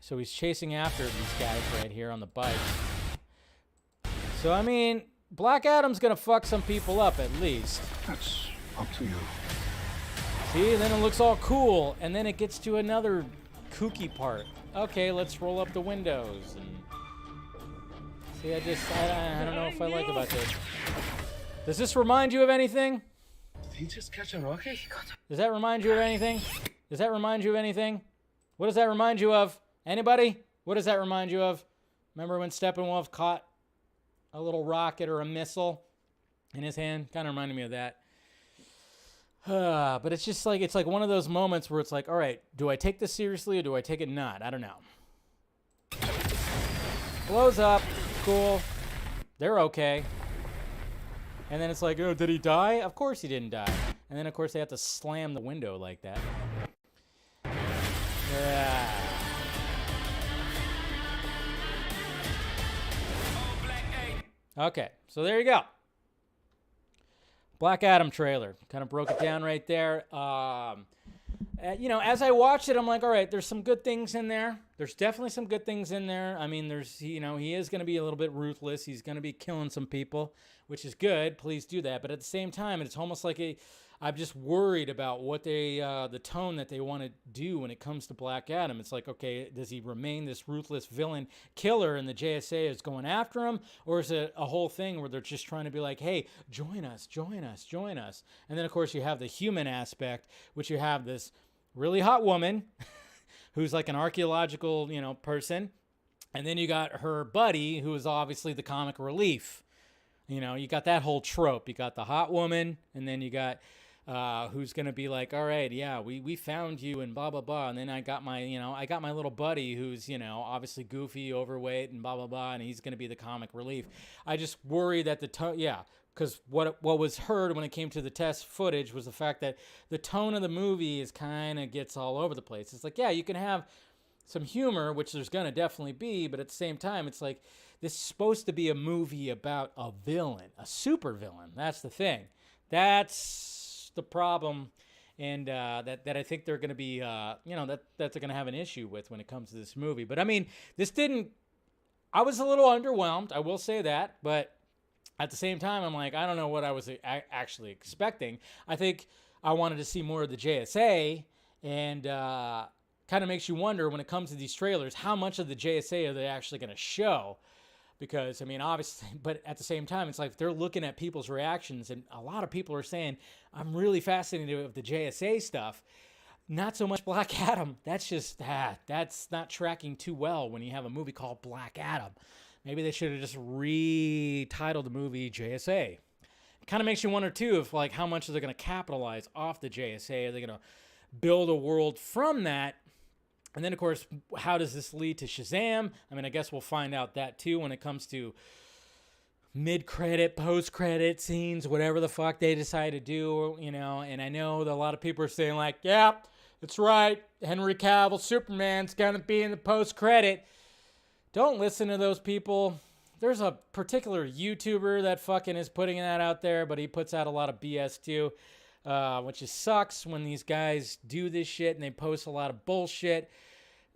So he's chasing after these guys right here on the bike. So I mean, Black Adam's gonna fuck some people up at least. That's up to you. See, and then it looks all cool, and then it gets to another kooky part. Okay, let's roll up the windows. And see, I don't know if I like about this. Does this remind you of anything? Did he just catch a rocket? Does that remind you of anything? Does that remind you of anything? What does that remind you of? Anybody? What does that remind you of? Remember when Steppenwolf caught a little rocket or a missile in his hand? Kind of reminded me of that. But it's just like, it's like one of those moments where it's like, all right, do I take this seriously or do I take it not? I don't know. Blows up. Cool. They're okay. And then it's like, oh, did he die? Of course he didn't die. And then, of course, they have to slam the window like that. Yeah. Okay, so there you go. Black Adam trailer. Kind of broke it down right there. You know, as I watched it, I'm like, all right, there's some good things in there. There's definitely some good things in there. I mean, there's, you know, he is going to be a little bit ruthless. He's going to be killing some people, which is good. Please do that. But at the same time, it's almost like I'm just worried about what the tone that they want to do when it comes to Black Adam. It's like, okay, does he remain this ruthless villain killer and the JSA is going after him? Or is it a whole thing where they're just trying to be like, hey, join us, join us, join us. And then, of course, you have the human aspect, which you have this really hot woman who's like an archaeological, you know, person. And then you got her buddy, who is obviously the comic relief. You know, you got that whole trope. You got the hot woman, and then you got who's going to be like, all right, yeah, we found you and blah, blah, blah. And then I got my little buddy who's, you know, obviously goofy, overweight and blah, blah, blah. And he's going to be the comic relief. I just worry that because what was heard when it came to the test footage was the fact that the tone of the movie is kind of gets all over the place. It's like, yeah, you can have some humor, which there's going to definitely be, but at the same time, it's like, this is supposed to be a movie about a villain, a super villain. That's the thing. That's the problem, and that I think they're going to be, that they're going to have an issue with when it comes to this movie. But I mean, I was a little underwhelmed, I will say that, but at the same time, I'm like, I don't know what I was actually expecting. I think I wanted to see more of the JSA, and kind of makes you wonder when it comes to these trailers, how much of the JSA are they actually going to show? Because, I mean, obviously, but at the same time, it's like they're looking at people's reactions, and a lot of people are saying, I'm really fascinated with the JSA stuff. Not so much Black Adam. That's just, that's not tracking too well when you have a movie called Black Adam. Maybe they should have just retitled the movie JSA. It kind of makes you wonder, too, if, like, how much are they going to capitalize off the JSA? Are they going to build a world from that? And then, of course, how does this lead to Shazam? I mean, I guess we'll find out that, too, when it comes to mid-credit, post-credit scenes, whatever the fuck they decide to do, you know. And I know that a lot of people are saying, like, yeah, that's right, Henry Cavill, Superman's going to be in the post-credit. Don't listen to those people. There's a particular YouTuber that fucking is putting that out there, but he puts out a lot of BS, too. Which just sucks when these guys do this shit and they post a lot of bullshit,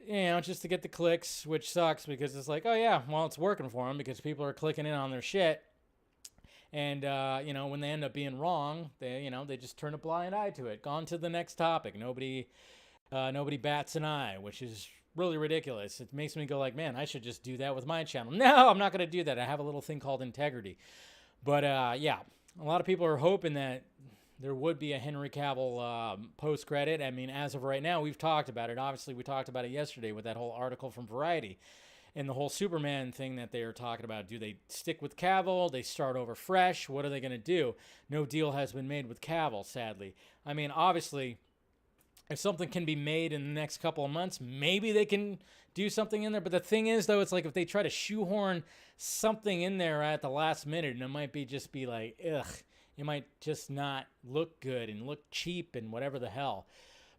you know, just to get the clicks, which sucks because it's like, oh yeah, well, it's working for them because people are clicking in on their shit. And, you know, when they end up being wrong, they just turn a blind eye to it. Gone to the next topic. Nobody bats an eye, which is really ridiculous. It makes me go like, man, I should just do that with my channel. No, I'm not going to do that. I have a little thing called integrity. But, yeah, a lot of people are hoping that there would be a Henry Cavill post-credit. I mean, as of right now, we've talked about it. Obviously, we talked about it yesterday with that whole article from Variety. And the whole Superman thing that they are talking about, do they stick with Cavill? They start over fresh? What are they going to do? No deal has been made with Cavill, sadly. I mean, obviously, if something can be made in the next couple of months, maybe they can do something in there. But the thing is, though, it's like if they try to shoehorn something in there at the last minute, and it might just be like, ugh, it might just not look good and look cheap and whatever the hell.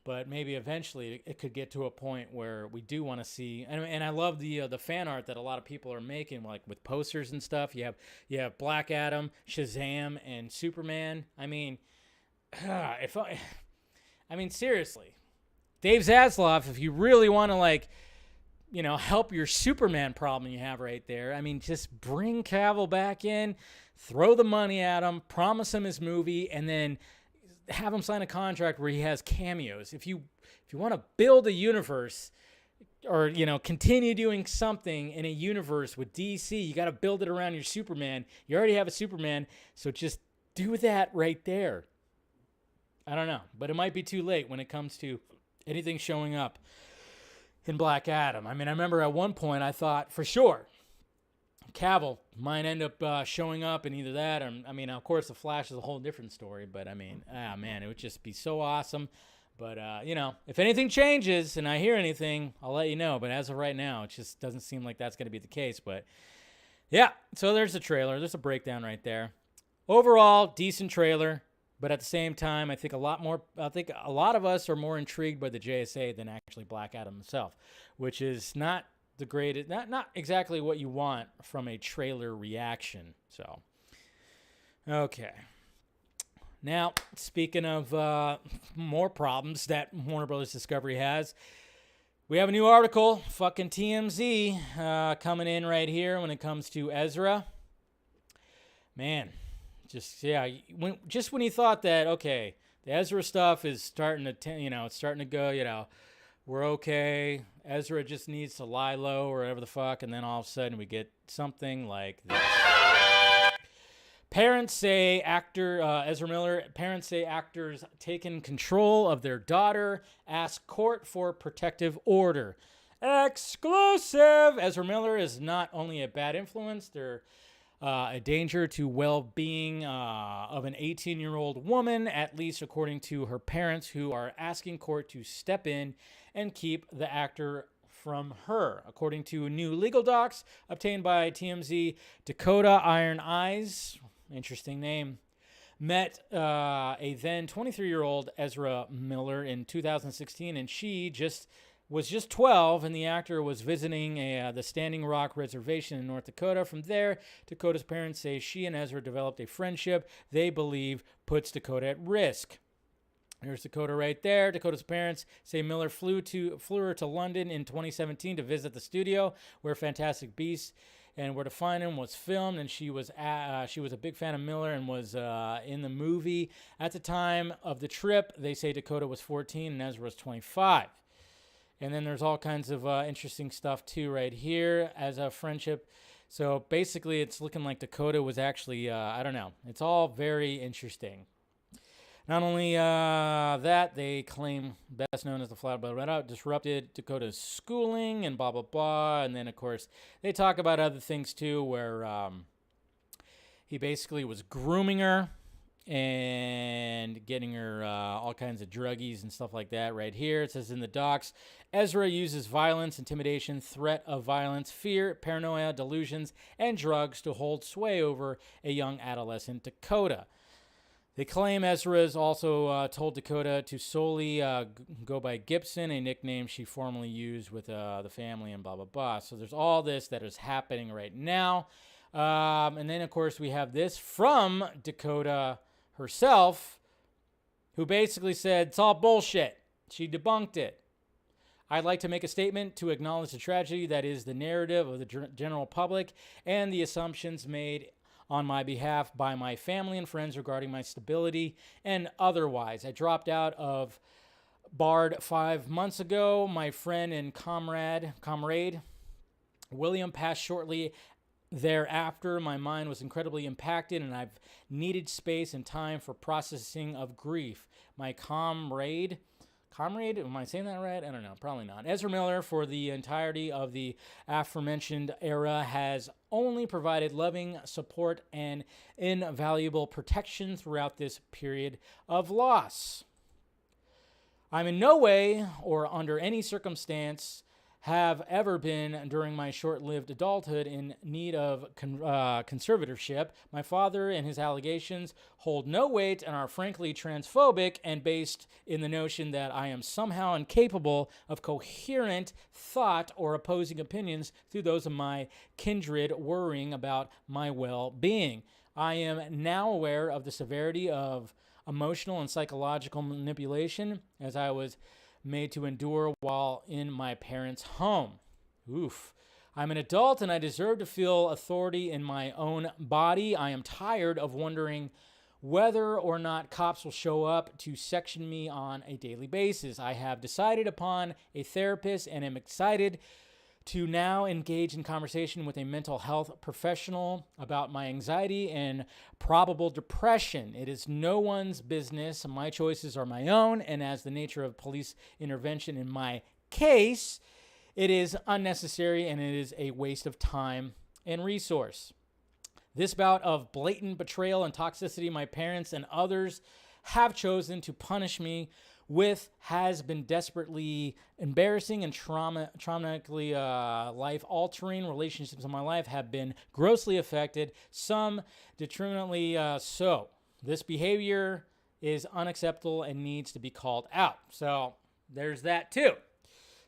But maybe eventually it could get to a point where we do want to see, and I love the fan art that a lot of people are making, like with posters and stuff. You have Black Adam, Shazam, and Superman. I mean, seriously, Dave Zaslav, if you really want to help your Superman problem you have right there, I mean, just bring Cavill back in, throw the money at him, promise him his movie, and then have him sign a contract where he has cameos. If you want to build a universe or, continue doing something in a universe with DC, you got to build it around your Superman. You already have a Superman, so just do that right there. I don't know, but it might be too late when it comes to anything showing up in Black Adam. I mean, I remember at one point I thought for sure Cavill might end up showing up in either that, or, I mean, of course, The Flash is a whole different story, but, I mean, man, it would just be so awesome. But, if anything changes and I hear anything, I'll let you know. But as of right now, it just doesn't seem like that's going to be the case. But, yeah, so there's the trailer. There's a breakdown right there. Overall, decent trailer. But at the same time, I think a lot of us are more intrigued by the JSA than actually Black Adam himself, which is not the greatest, not exactly what you want from a trailer reaction. So, okay. Now, speaking of more problems that Warner Brothers Discovery has, we have a new article, fucking TMZ, coming in right here when it comes to Ezra. Man, when you thought that, okay, the Ezra stuff is starting to, it's starting to go, we're okay. Ezra just needs to lie low or whatever the fuck, and then all of a sudden we get something like this. Parents say Ezra Miller, parents say actors taken control of their daughter, ask court for protective order. Exclusive! Ezra Miller is not only a bad influence, they're a danger to well-being of an 18-year-old woman, at least according to her parents, who are asking court to step in and keep the actor from her. According to new legal docs obtained by TMZ, Dakota Iron Eyes, interesting name, met a then 23-year-old Ezra Miller in 2016, and she was just 12, and the actor was visiting the Standing Rock Reservation in North Dakota. From there, Dakota's parents say she and Ezra developed a friendship they believe puts Dakota at risk. There's Dakota right there. Dakota's parents say Miller flew her to London in 2017 to visit the studio where Fantastic Beasts and Where to Find Him was filmed, and she was a big fan of Miller and was in the movie. At the time of the trip, they say Dakota was 14 and Ezra was 25. And then there's all kinds of interesting stuff, too, right here as a friendship. So basically, it's looking like Dakota was actually, I don't know. It's all very interesting. Not only that, they claim, best known as the Flat Blood Red disrupted Dakota's schooling and blah, blah, blah. And then, of course, they talk about other things, too, where he basically was grooming her and getting her all kinds of druggies and stuff like that right here. It says in the docs, Ezra uses violence, intimidation, threat of violence, fear, paranoia, delusions, and drugs to hold sway over a young adolescent Dakota. They claim Ezra has also told Dakota to solely go by Gibson, a nickname she formerly used with the family and blah, blah, blah. So there's all this that is happening right now. And then, of course, we have this from Dakota herself, who basically said, it's all bullshit. She debunked it. I'd like to make a statement to acknowledge the tragedy that is the narrative of the general public and the assumptions made on my behalf by my family and friends regarding my stability and otherwise. I dropped out of Bard 5 months ago. My friend and comrade William passed shortly thereafter. My mind was incredibly impacted, and I've needed space and time for processing of grief. My comrade Comrade, am I saying that right? I don't know, probably not. Ezra Miller, for the entirety of the aforementioned era, has only provided loving support and invaluable protection throughout this period of loss. I'm in no way or under any circumstance have ever been, during my short-lived adulthood, in need of conservatorship. My father and his allegations hold no weight and are frankly transphobic and based in the notion that I am somehow incapable of coherent thought or opposing opinions to those of my kindred worrying about my well-being. I am now aware of the severity of emotional and psychological manipulation as I was made to endure while in my parents' home. Oof. I'm an adult and I deserve to feel authority in my own body. I am tired of wondering whether or not cops will show up to section me on a daily basis. I have decided upon a therapist and am excited to now engage in conversation with a mental health professional about my anxiety and probable depression. It is no one's business. My choices are my own, and as the nature of police intervention in my case, it is unnecessary and it is a waste of time and resource. This bout of blatant betrayal and toxicity my parents and others have chosen to punish me with has been desperately embarrassing and traumatically life-altering. Relationships in my life have been grossly affected, some detrimentally so. This behavior is unacceptable and needs to be called out. So there's that too.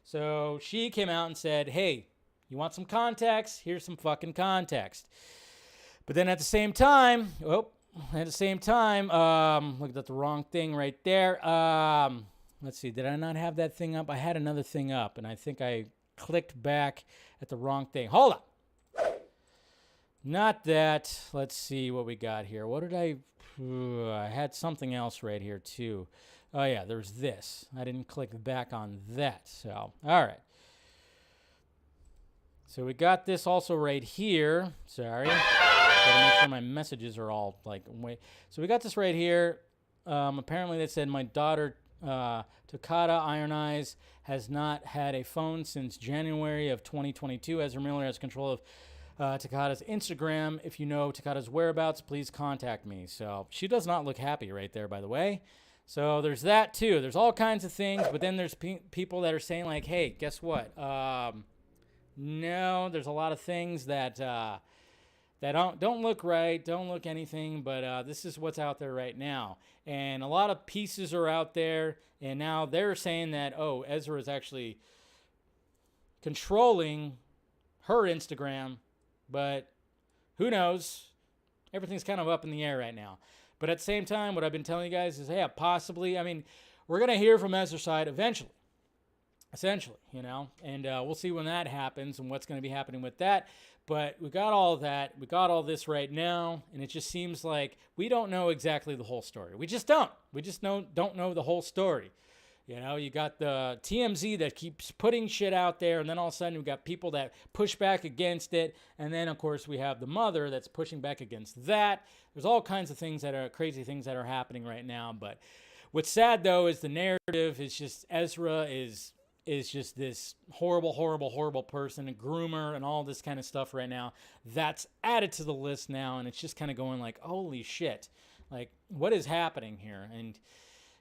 So she came out and said, hey, you want some context? Here's some fucking context. But then at the same time, looked at the wrong thing right there. Let's see, did I not have that thing up? I had another thing up, and I think I clicked back at the wrong thing. Hold on. Not that. Let's see what we got here. What did I had something else right here, too. Oh, yeah, there's this. I didn't click back on that, so, all right. So we got this also right here. Sorry. Gotta make sure my messages are all like wait. So we got this right here. Apparently they said my daughter Takata Iron Eyes has not had a phone since January of 2022. Ezra Miller has control of Takata's Instagram. If you know Takata's whereabouts, please contact me. So she does not look happy right there, by the way. So there's that too. There's all kinds of things, but then there's people that are saying like, hey, guess what? No, there's a lot of things that don't look right, don't look anything, but this is what's out there right now. And a lot of pieces are out there, and now they're saying that, oh, Ezra is actually controlling her Instagram, but who knows? Everything's kind of up in the air right now. But at the same time, what I've been telling you guys is, hey, possibly, I mean, we're going to hear from Ezra's side eventually. Essentially, you know, and we'll see when that happens and what's going to be happening with that. But we got all of that. We got all this right now, and it just seems like we don't know exactly the whole story. We just don't. We just don't know the whole story. You know, you got the TMZ that keeps putting shit out there, and then all of a sudden we've got people that push back against it, and then, of course, we have the mother that's pushing back against that. There's all kinds of things that are crazy things that are happening right now. But what's sad, though, is the narrative is just Ezra is just this horrible, horrible, horrible person, a groomer, and all this kind of stuff right now. That's added to the list now, and it's just kind of going like, holy shit. Like, what is happening here? And,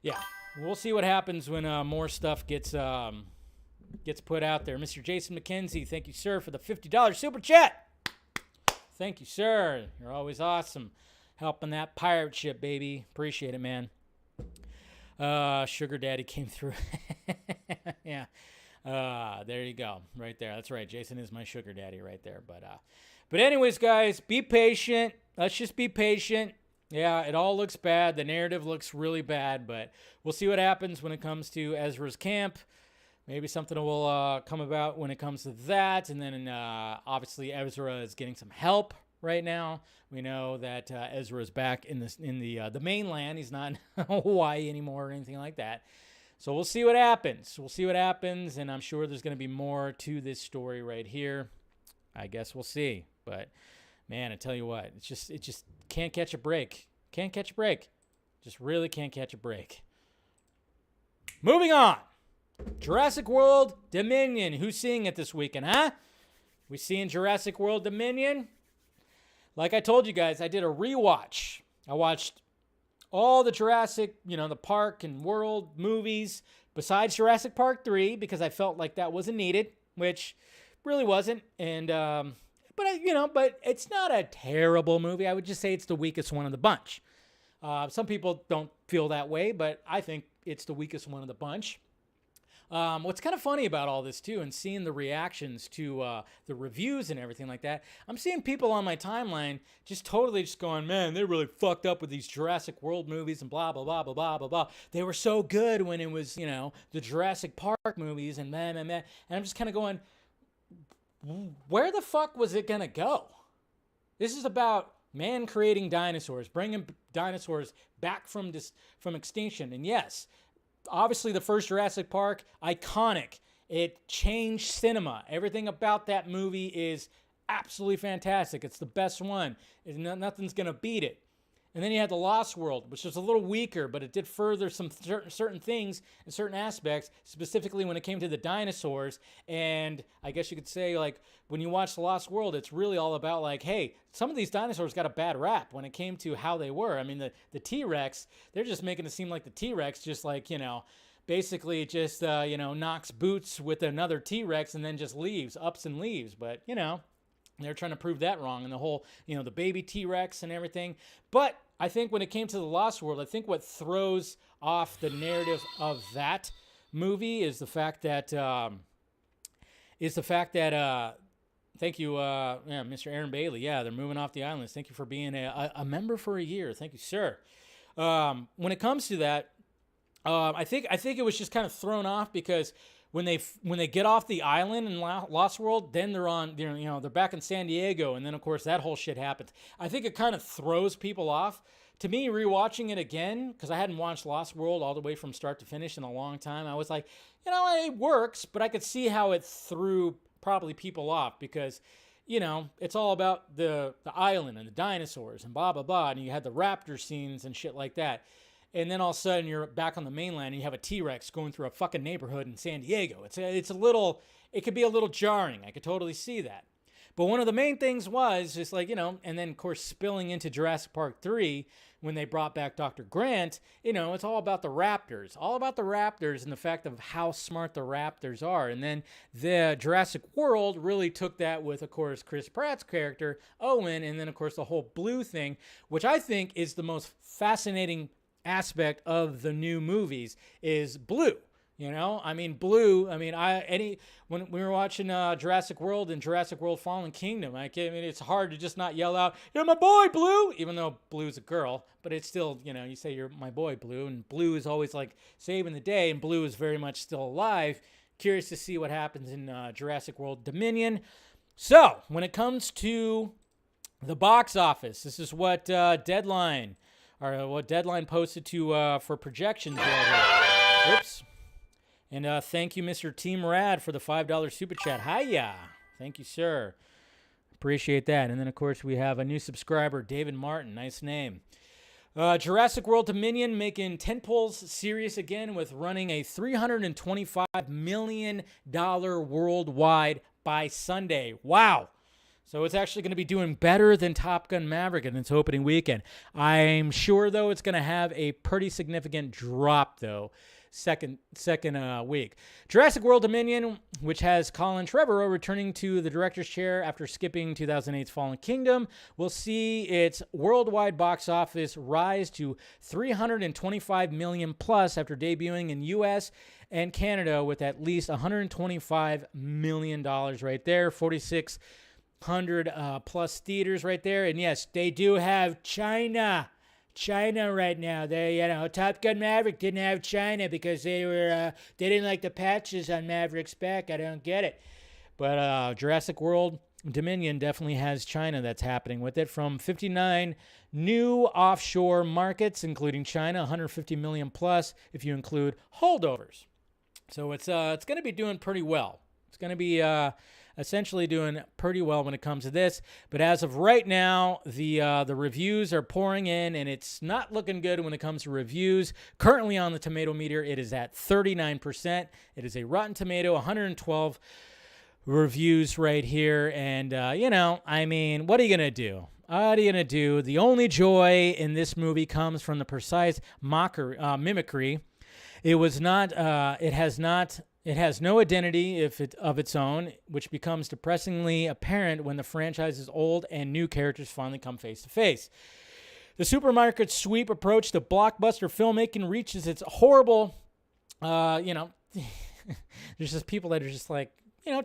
yeah, we'll see what happens when more stuff gets put out there. Mr. Jason McKenzie, thank you, sir, for the $50 super chat. Thank you, sir. You're always awesome. Helping that pirate ship, baby. Appreciate it, man. Sugar Daddy came through. Yeah. There you go. Right there. That's right. Jason is my sugar daddy right there. But anyways, guys, be patient. Let's just be patient. Yeah, it all looks bad. The narrative looks really bad, but we'll see what happens when it comes to Ezra's camp. Maybe something will come about when it comes to that. And then obviously Ezra is getting some help right now. We know that Ezra is back in the mainland. He's not in Hawaii anymore or anything like that. So we'll see what happens. We'll see what happens, and I'm sure there's going to be more to this story right here. I guess we'll see. But man, I tell you what, it just can't catch a break. Can't catch a break. Just really can't catch a break. moving on. Jurassic World Dominion. Who's seeing it this weekend, huh? We seeing Jurassic World Dominion? Like I told you guys, I did a rewatch. I watched all the Jurassic, the park and world movies besides Jurassic Park 3 because I felt like that wasn't needed, which really wasn't. And but it's not a terrible movie. I would just say it's the weakest one of the bunch. Some people don't feel that way, but I think it's the weakest one of the bunch. What's kind of funny about all this too, and seeing the reactions to the reviews and everything like that, I'm seeing people on my timeline just totally just going, man, they really fucked up with these Jurassic World movies and blah, blah, blah, blah, blah, blah, blah. They were so good when it was, the Jurassic Park movies and man. And I'm just kind of going, where the fuck was it going to go? This is about man creating dinosaurs, bringing dinosaurs back from extinction. And yes, obviously the first Jurassic Park, iconic. It changed cinema. Everything about that movie is absolutely fantastic. It's the best one. Nothing's going to beat it. And then you had The Lost World, which was a little weaker, but it did further some certain things and certain aspects, specifically when it came to the dinosaurs. And I guess you could say, like, when you watch The Lost World, it's really all about, like, hey, some of these dinosaurs got a bad rap when it came to how they were. I mean, the T-Rex, they're just making it seem like the T-Rex just, like, basically just, knocks boots with another T-Rex and then just leaves, ups and leaves. But, they're trying to prove that wrong, and the whole, the baby T-Rex and everything. But I think when it came to The Lost World, I think what throws off the narrative of that movie is the fact that, thank you, Mr. Aaron Bailey. Yeah, they're moving off the islands. Thank you for being a member for a year. Thank you, sir. When it comes to that, I think it was just kind of thrown off because when they get off the island in Lost World, then they're back in San Diego, and then of course that whole shit happens. I think it kind of throws people off. To me, rewatching it again, because I hadn't watched Lost World all the way from start to finish in a long time, I was like, it works, but I could see how it threw probably people off because, it's all about the island and the dinosaurs and blah, blah, blah, and you had the raptor scenes and shit like that. And then all of a sudden you're back on the mainland and you have a T-Rex going through a fucking neighborhood in San Diego. It could be a little jarring. I could totally see that. But one of the main things was just like, and then of course spilling into Jurassic Park 3 when they brought back Dr. Grant, it's all about the raptors. All about the raptors and the fact of how smart the raptors are. And then the Jurassic World really took that with, of course, Chris Pratt's character, Owen, and then of course the whole blue thing, which I think is the most fascinating aspect of the new movies is blue. Blue. When we were watching Jurassic World and Jurassic World Fallen Kingdom, it's hard to just not yell out, "You're my boy, Blue," even though Blue's a girl, but it's still, you say you're my boy, Blue, and Blue is always like saving the day, and Blue is very much still alive. Curious to see what happens in Jurassic World Dominion. So, when it comes to the box office, this is what Deadline posted to for projections right here. Oops. And thank you, Mr. Team Rad, for the $5 super chat. Hiya. Thank you, sir. Appreciate that. And then, of course, we have a new subscriber, David Martin. Nice name. Jurassic World Dominion making tentpoles serious again with running a $325 million worldwide by Sunday. Wow. So it's actually going to be doing better than Top Gun Maverick in its opening weekend. I'm sure, though, it's going to have a pretty significant drop, though, second week. Jurassic World Dominion, which has Colin Trevorrow returning to the director's chair after skipping 2008's Fallen Kingdom, will see its worldwide box office rise to $325 million plus after debuting in U.S. and Canada with at least $125 million right there, 4,600 plus theaters right there. And yes, they do have China right now. They, Top Gun Maverick didn't have China because they didn't like the patches on Maverick's back. I don't get it. But Jurassic World Dominion definitely has China that's happening with it. From 59 new offshore markets, including China, 150 million plus if you include holdovers. So it's going to be doing pretty well. It's going to be essentially doing pretty well when it comes to this. But as of right now, the reviews are pouring in, and it's not looking good when it comes to reviews. Currently on the tomato meter, it is at 39%. It is a Rotten Tomato, 112 reviews right here. And, I mean, what are you going to do? What are you going to do? The only joy in this movie comes from the precise mimicry. It has no identity of its own, which becomes depressingly apparent when the franchise's old and new characters finally come face to face. The supermarket sweep approach to blockbuster filmmaking reaches its horrible, there's just people that are just like,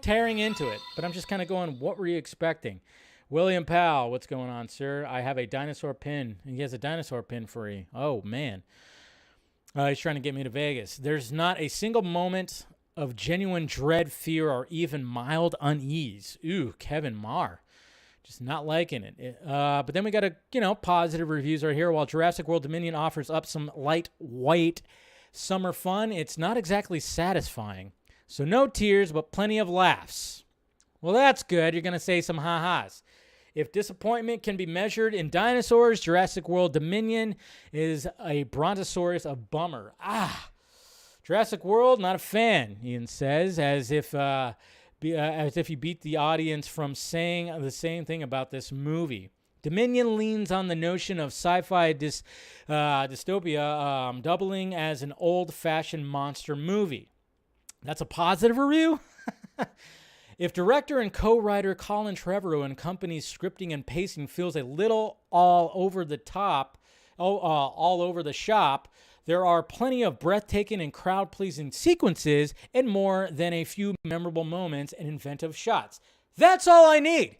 tearing into it. But I'm just kind of going, what were you expecting? William Powell, what's going on, sir? I have a dinosaur pin. And he has a dinosaur pin for you. Oh, man. He's trying to get me to Vegas. There's not a single moment of genuine dread, fear, or even mild unease. Ooh, Kevin Marr. Just not liking it. But then we got positive reviews right here. While Jurassic World Dominion offers up some lightweight summer fun, it's not exactly satisfying. So no tears, but plenty of laughs. Well, that's good. You're going to say some ha-has. If disappointment can be measured in dinosaurs, Jurassic World Dominion is a brontosaurus of bummer. Jurassic World, not a fan, Ian says, as if he beat the audience from saying the same thing about this movie. Dominion leans on the notion of sci-fi dystopia, doubling as an old-fashioned monster movie. That's a positive review? If director and co-writer Colin Trevorrow and company's scripting and pacing feels a little all over the shop, there are plenty of breathtaking and crowd-pleasing sequences and more than a few memorable moments and inventive shots. That's all I need.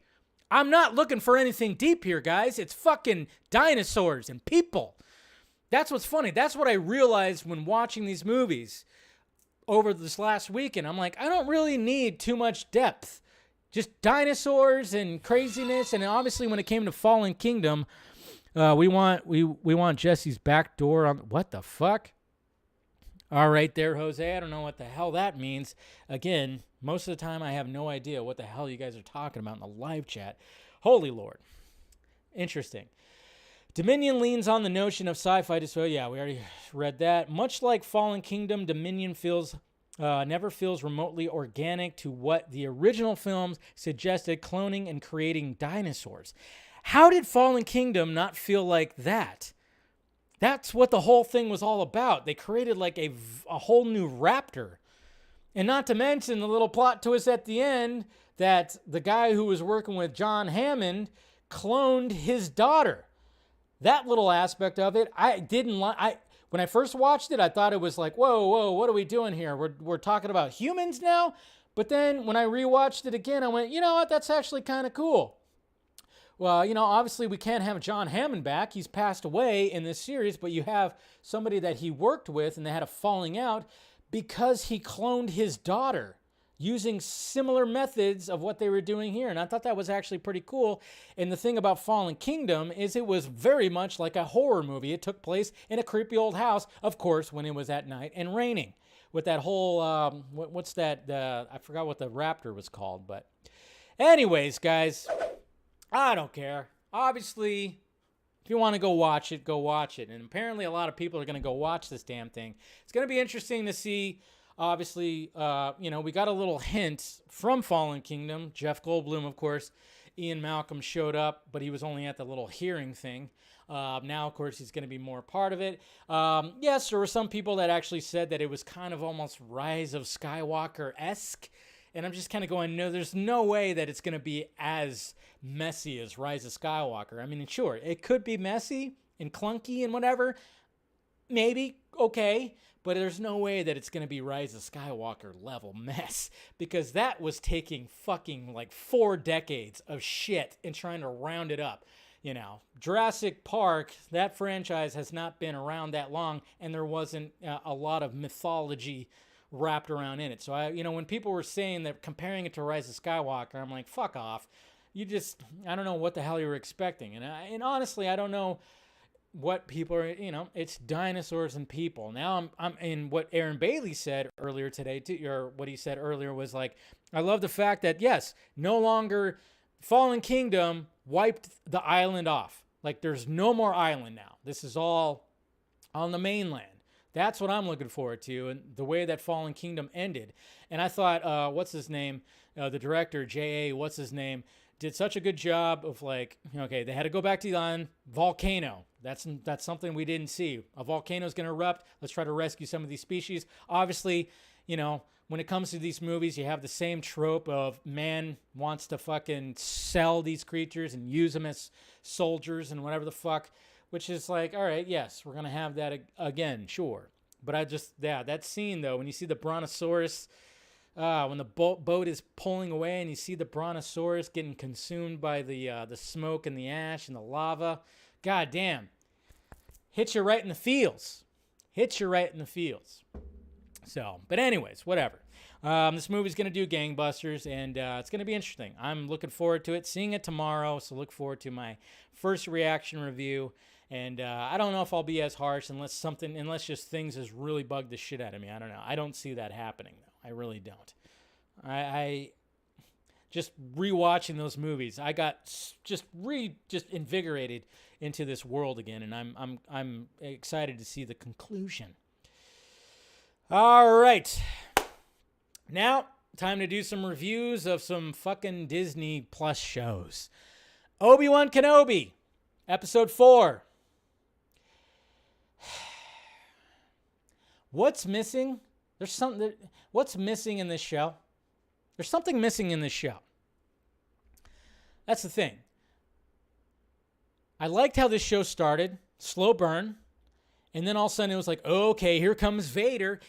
I'm not looking for anything deep here, guys. It's fucking dinosaurs and people. That's what's funny. That's what I realized when watching these movies over this last weekend. I'm like, I don't really need too much depth. Just dinosaurs and craziness. And obviously when it came to Fallen Kingdom, we want Jesse's back door on. What the fuck? All right there, Jose. I don't know what the hell that means. Again, most of the time I have no idea what the hell you guys are talking about in the live chat. Holy Lord. Interesting. Dominion leans on the notion of sci-fi. So yeah, we already read that. Much like Fallen Kingdom, Dominion never feels remotely organic to what the original films suggested, cloning and creating dinosaurs. How did Fallen Kingdom not feel like that? That's what the whole thing was all about. They created like a whole new raptor. And not to mention the little plot twist at the end that the guy who was working with John Hammond cloned his daughter. That little aspect of it, I didn't like. When I first watched it, I thought it was like, whoa, what are we doing here? We're talking about humans now? But then when I rewatched it again, I went, you know what? That's actually kind of cool. Well, obviously we can't have John Hammond back. He's passed away in this series, but you have somebody that he worked with and they had a falling out because he cloned his daughter using similar methods of what they were doing here. And I thought that was actually pretty cool. And the thing about Fallen Kingdom is it was very much like a horror movie. It took place in a creepy old house, of course, when it was at night and raining. With that whole, what's that? I forgot what the raptor was called. But anyways, guys, I don't care. Obviously, if you want to go watch it, go watch it. And apparently a lot of people are going to go watch this damn thing. It's going to be interesting to see. Obviously, we got a little hint from Fallen Kingdom. Jeff Goldblum, of course. Ian Malcolm showed up, but he was only at the little hearing thing. Now, of course, he's going to be more part of it. Yes, there were some people that actually said that it was kind of almost Rise of Skywalker-esque. And I'm just kind of going, no, there's no way that it's going to be as messy as Rise of Skywalker. I mean, sure, it could be messy and clunky and whatever. Maybe, okay. But there's no way that it's going to be Rise of Skywalker level mess. Because that was taking fucking like 4 decades of shit and trying to round it up. Jurassic Park, that franchise has not been around that long. And there wasn't a lot of mythology wrapped around in it. So, when people were saying that, comparing it to Rise of Skywalker, I'm like, fuck off. I don't know what the hell you were expecting. And honestly, I don't know. what people are, it's dinosaurs and people. Now I'm in what Aaron Bailey said earlier today, or what he said earlier was like, I love the fact that, yes, no longer Fallen Kingdom wiped the island off. Like, there's no more island now. This is all on the mainland. That's what I'm looking forward to, and the way that Fallen Kingdom ended. And I thought, what's his name? The director, J.A., what's his name? Did such a good job of like, okay, they had to go back to the island. Volcano. That's something we didn't see. A volcano's going to erupt. Let's try to rescue some of these species. Obviously, when it comes to these movies, you have the same trope of man wants to fucking sell these creatures and use them as soldiers and whatever the fuck, which is like, all right, yes, we're going to have that again, sure. But that scene, though, when you see the Brontosaurus, when the boat is pulling away and you see the Brontosaurus getting consumed by the smoke and the ash and the lava, god damn, hits you right in the feels. So, but anyways, whatever. This movie's going to do gangbusters, and it's going to be interesting. I'm looking forward to it, seeing it tomorrow, so look forward to my first reaction review. And I don't know if I'll be as harsh unless just things has really bugged the shit out of me. I don't know. I don't see that happening, though. I really don't. I just rewatching those movies, I got just invigorated into this world again, and I'm excited to see the conclusion. All right. Now, time to do some reviews of some fucking Disney Plus shows. Obi-Wan Kenobi, Episode 4. What's missing? What's missing in this show? There's something missing in this show. That's the thing. I liked how this show started. Slow burn. And then all of a sudden it was like, okay, here comes Vader.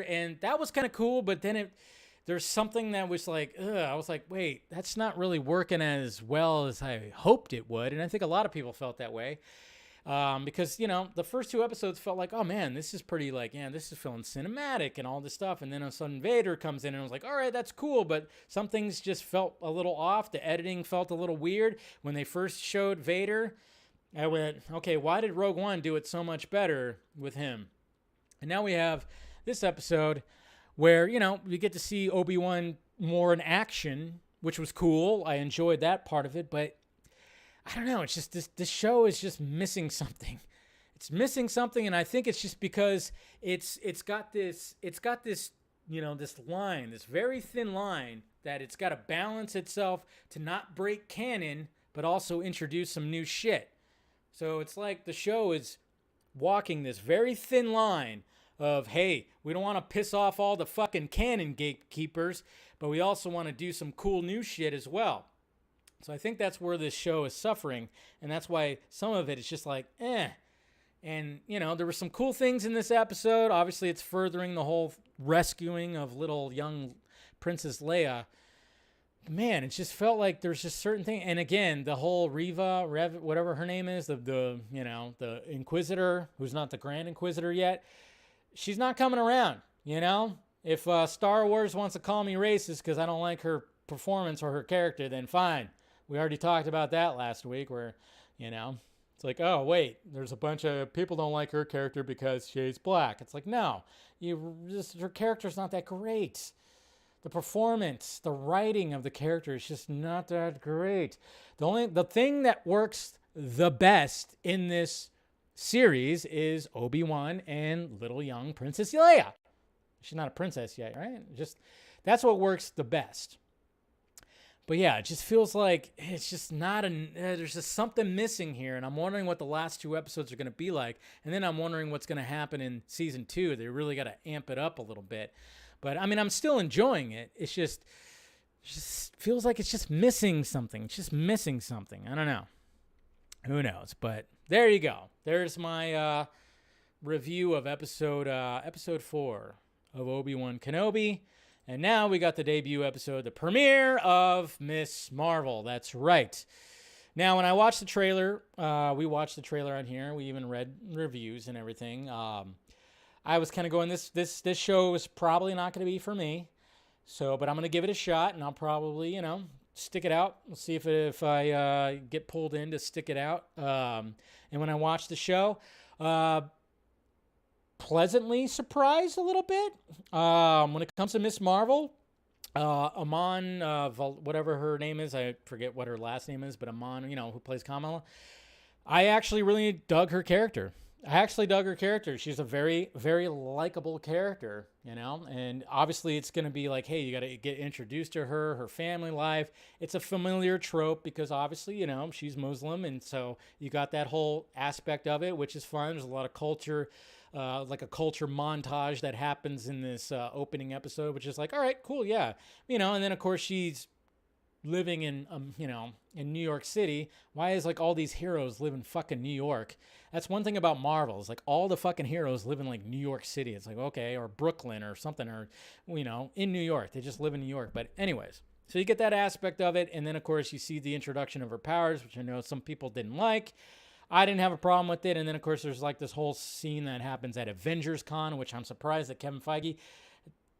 And that was kind of cool, but then there's something that was like, I was like, wait, that's not really working as well as I hoped it would. And I think a lot of people felt that way. Because, the first 2 episodes felt like, oh man, this is pretty like, yeah, this is feeling cinematic and all this stuff. And then all of a sudden Vader comes in and I was like, all right, that's cool. But some things just felt a little off. The editing felt a little weird. When they first showed Vader, I went, okay, why did Rogue One do it so much better with him? And now we have this episode where, we get to see Obi-Wan more in action, which was cool. I enjoyed that part of it, but I don't know. It's just this show is just missing something. It's missing something, and I think it's just because it's got this this line, this very thin line that it's got to balance itself to not break canon, but also introduce some new shit. So it's like the show is walking this very thin line of, hey, we don't want to piss off all the fucking canon gatekeepers, but we also want to do some cool new shit as well. So I think that's where this show is suffering, and that's why some of it is just like, eh. And, there were some cool things in this episode. Obviously, it's furthering the whole rescuing of little young Princess Leia. Man, it just felt like there's just certain things. And again, the whole whatever her name is, the Inquisitor, who's not the Grand Inquisitor yet, she's not coming around, If Star Wars wants to call me racist because I don't like her performance or her character, then fine. We already talked about that last week where, it's like, oh, wait, there's a bunch of people don't like her character because she's black. It's like, no, her character's not that great. The performance, the writing of the character is just not that great. The thing that works the best in this series is Obi-Wan and little young Princess Leia. She's not a princess yet, right? That's what works the best. But yeah, it just feels like it's just not there's just something missing here, and I'm wondering what the last 2 episodes are going to be like, and then I'm wondering what's going to happen in season 2. They really got to amp it up a little bit. But I mean, I'm still enjoying it. It just feels like it's just missing something. It's just missing something. I don't know. Who knows? But there you go. There's my review of episode 4 of Obi-Wan Kenobi. And now we got the debut episode, the premiere of Miss Marvel. That's right. Now, when I watched the trailer, we watched the trailer on here. We even read reviews and everything. I was kind of going, this show is probably not going to be for me. So, but I'm going to give it a shot, and I'll probably, stick it out. We'll see if I get pulled in to stick it out. And when I watch the show, pleasantly surprised a little bit. When it comes to Miss Marvel, Amon, whatever her name is, I forget what her last name is, but Amon, who plays Kamala, I actually really dug her character. She's a very, very likable character, and obviously it's going to be like, hey, you got to get introduced to her family life. It's a familiar trope because obviously, she's Muslim. And so you got that whole aspect of it, which is fun. There's a lot of culture, like a culture montage that happens in this opening episode, which is like, all right, cool. Yeah. And then of course she's living in, in New York City. Why is like all these heroes live in fucking New York? That's one thing about Marvel. It's like all the fucking heroes live in like New York City. It's like, okay, or Brooklyn or something, or, in New York. They just live in New York. But anyways, so you get that aspect of it. And then of course you see the introduction of her powers, which I know some people didn't like. I didn't have a problem with it. And then of course there's like this whole scene that happens at Avengers Con, which I'm surprised that Kevin Feige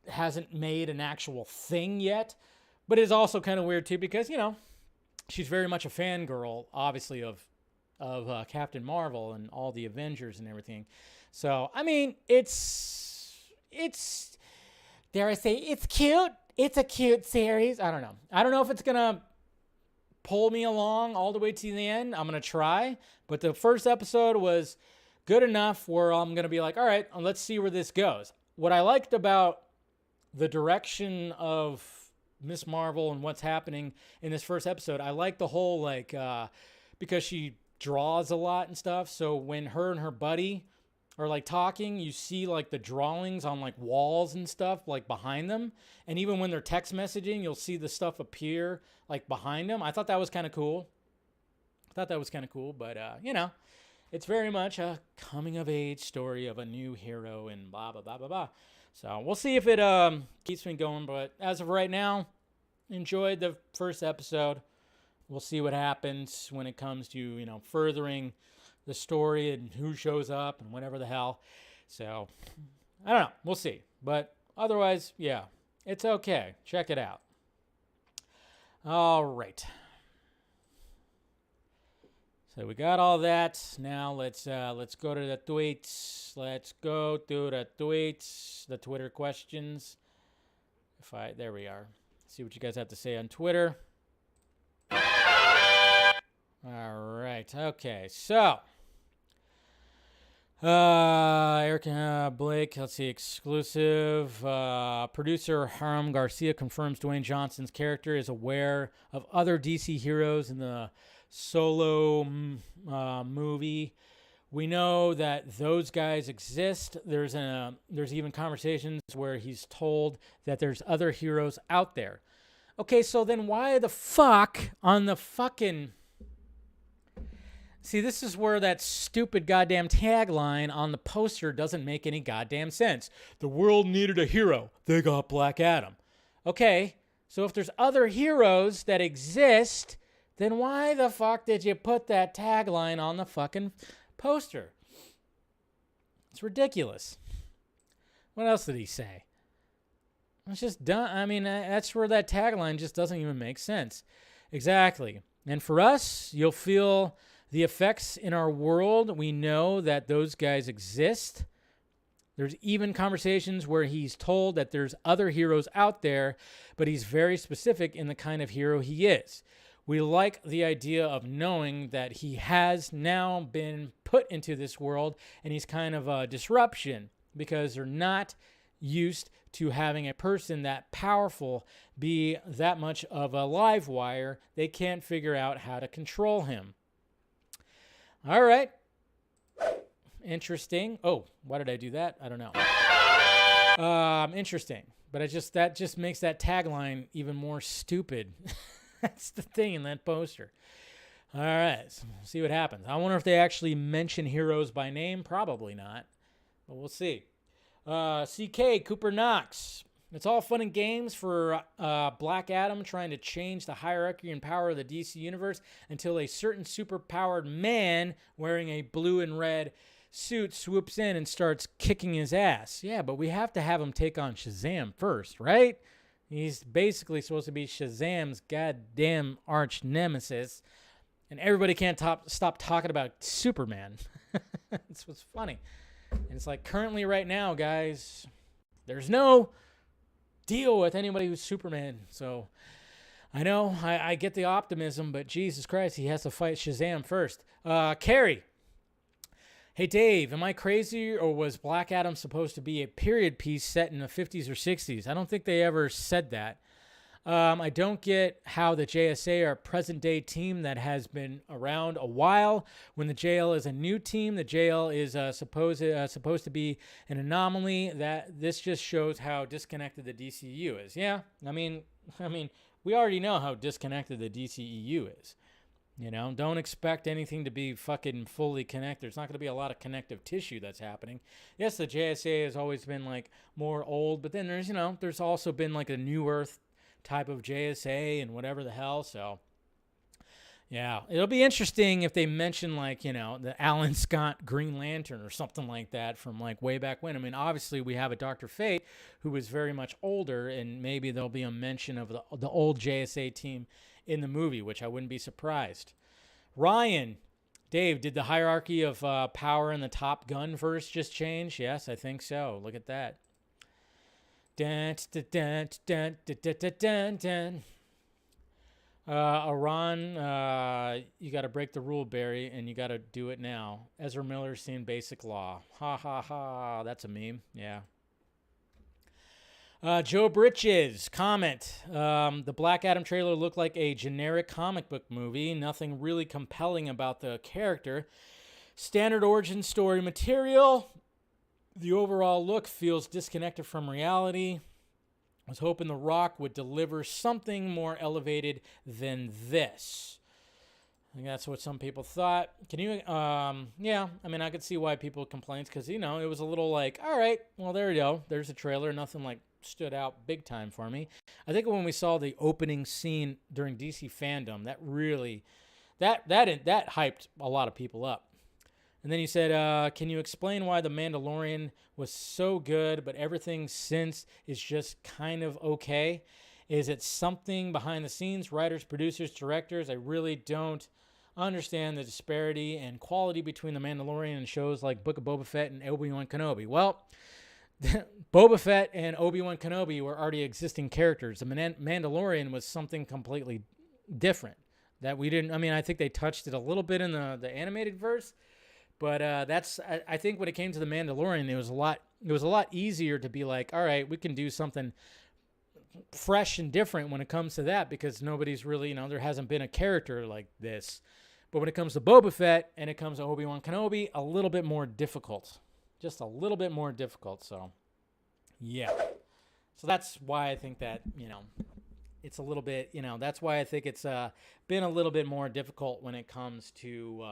hasn't made an actual thing yet. But it's also kind of weird too because, she's very much a fangirl, obviously, of Captain Marvel and all the Avengers and everything. So, I mean, it's, dare I say, it's cute. It's a cute series. I don't know. I don't know if it's going to pull me along all the way to the end. I'm going to try. But the first episode was good enough where I'm going to be like, all right, let's see where this goes. What I liked about the direction of Miss Marvel and what's happening in this first episode, I like the whole, because she draws a lot and stuff. So when her and her buddy are like talking, you see like the drawings on like walls and stuff like behind them. And even when they're text messaging, you'll see the stuff appear like behind them. I thought that was kind of cool. But, it's very much a coming of age story of a new hero and blah, blah, blah, blah, blah. So we'll see if it keeps me going. But as of right now, enjoyed the first episode. We'll see what happens when it comes to, furthering the story and who shows up and whatever the hell. So, I don't know. We'll see. But otherwise, yeah, it's okay. Check it out. All right. So we got all that. Now let's go to the tweets. Let's go to the tweets, the Twitter questions. There we are. See what you guys have to say on Twitter. All right. Okay. So, Eric Blake, let's see, exclusive. Producer Haram Garcia confirms Dwayne Johnson's character is aware of other DC heroes in the Solo movie. We know that those guys exist. There's even conversations where he's told that there's other heroes out there. Okay, so then why the fuck on the fucking... See, this is where that stupid goddamn tagline on the poster doesn't make any goddamn sense. The world needed a hero. They got Black Adam. Okay, so if there's other heroes that exist, then why the fuck did you put that tagline on the fucking poster? It's ridiculous. What else did he say? It's just done. I mean, that's where that tagline just doesn't even make sense. Exactly. And for us, you'll feel the effects in our world. We know that those guys exist. There's even conversations where he's told that there's other heroes out there, but he's very specific in the kind of hero he is. We like the idea of knowing that he has now been put into this world and he's kind of a disruption because they're not used to having a person that powerful be that much of a live wire. They can't figure out how to control him. All right. Interesting. Oh, why did I do that? I don't know. Interesting. But that just makes that tagline even more stupid. That's the thing in that poster. All right. So we'll see what happens. I wonder if they actually mention heroes by name. Probably not. But we'll see. CK, Cooper Knox. It's all fun and games for Black Adam trying to change the hierarchy and power of the DC universe until a certain superpowered man wearing a blue and red suit swoops in and starts kicking his ass. Yeah, but we have to have him take on Shazam first, right? He's basically supposed to be Shazam's goddamn arch nemesis, and everybody can't stop talking about Superman. That's what's funny. And it's like, currently right now, guys, there's no deal with anybody who's Superman. So I know I get the optimism, but Jesus Christ, he has to fight Shazam first. Carrie. Hey, Dave, am I crazy, or was Black Adam supposed to be a period piece set in the 50s or 60s? I don't think they ever said that. I don't get how the JSA are a present-day team that has been around a while. When the JL is a new team, the JL is supposed to be an anomaly. That this just shows how disconnected the DCEU is. Yeah, I mean, we already know how disconnected the DCEU is. You know, don't expect anything to be fucking fully connected. There's not going to be a lot of connective tissue that's happening. Yes, the JSA has always been like more old, but then there's also been like a New Earth type of JSA and whatever the hell. So yeah, it'll be interesting if they mention like, the Alan Scott Green Lantern or something like that from like way back when. I mean, obviously we have a Dr. Fate who was very much older, and maybe there'll be a mention of the old JSA team in the movie, which I wouldn't be surprised. Ryan, Dave, did the hierarchy of power in the Top Gun verse just change? Yes, I think so. Look at that. Dun, dun, dun, dun, dun, dun, dun, dun. Iran, you got to break the rule, Barry, and you got to do it now. Ezra Miller's seen Basic Law. Ha, ha, ha. That's a meme. Yeah. Joe Britches, comment. The Black Adam trailer looked like a generic comic book movie. Nothing really compelling about the character. Standard origin story material. The overall look feels disconnected from reality. I was hoping The Rock would deliver something more elevated than this. I think that's what some people thought. Can you, yeah, I mean, I could see why people complained, because, it was a little like, all right, well, there you go. There's a trailer. Nothing like stood out big time for me. I think when we saw the opening scene during DC Fandom, that really, that hyped a lot of people up. And then you said, can you explain why The Mandalorian was so good, but everything since is just kind of okay? Is it something behind the scenes, writers, producers, directors? I really don't understand the disparity and quality between The Mandalorian and shows like Book of Boba Fett and Obi-Wan Kenobi. Well, Boba Fett and Obi-Wan Kenobi were already existing characters. The Mandalorian was something completely different that we didn't, I think they touched it a little bit in the animated verse. But I think when it came to The Mandalorian, it was a lot easier to be like, all right, we can do something fresh and different when it comes to that, because nobody's really, there hasn't been a character like this. But when it comes to Boba Fett and it comes to Obi-Wan Kenobi, a little bit more difficult. Just a little bit more difficult. So, yeah. So that's why I think that, it's a little bit, that's why I think it's been a little bit more difficult when it comes to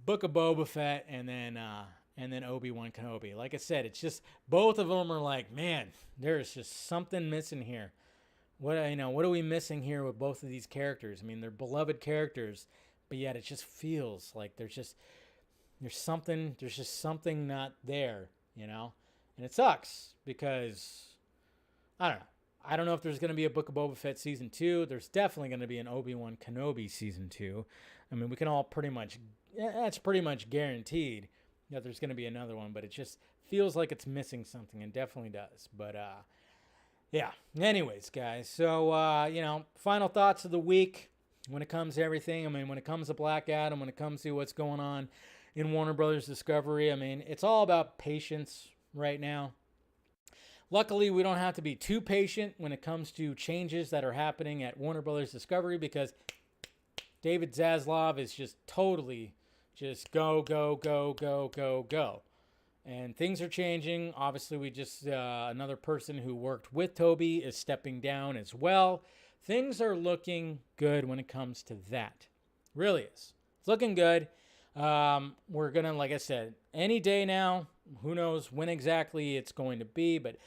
Book of Boba Fett and then Obi-Wan Kenobi. Like I said, it's just both of them are like, man, there's just something missing here. What are we missing here with both of these characters? I mean, they're beloved characters, but yet it just feels like there's just something not there, and it sucks because I don't know. I don't know if there's going to be a Book of Boba Fett season 2. There's definitely going to be an Obi-Wan Kenobi season 2. I mean, we can all that's pretty much guaranteed that there's going to be another one, but it just feels like it's missing something, and definitely does. But, yeah. Anyways, guys, so, final thoughts of the week when it comes to everything. I mean, when it comes to Black Adam, when it comes to what's going on in Warner Brothers Discovery, I mean, it's all about patience right now. Luckily, we don't have to be too patient when it comes to changes that are happening at Warner Brothers Discovery, because David Zaslav is just totally just go, go, go, go, go, go. And things are changing. Obviously, we just, another person who worked with Toby is stepping down as well. Things are looking good when it comes to that. Really is. It's looking good. We're going to, like I said, any day now, who knows when exactly it's going to be, but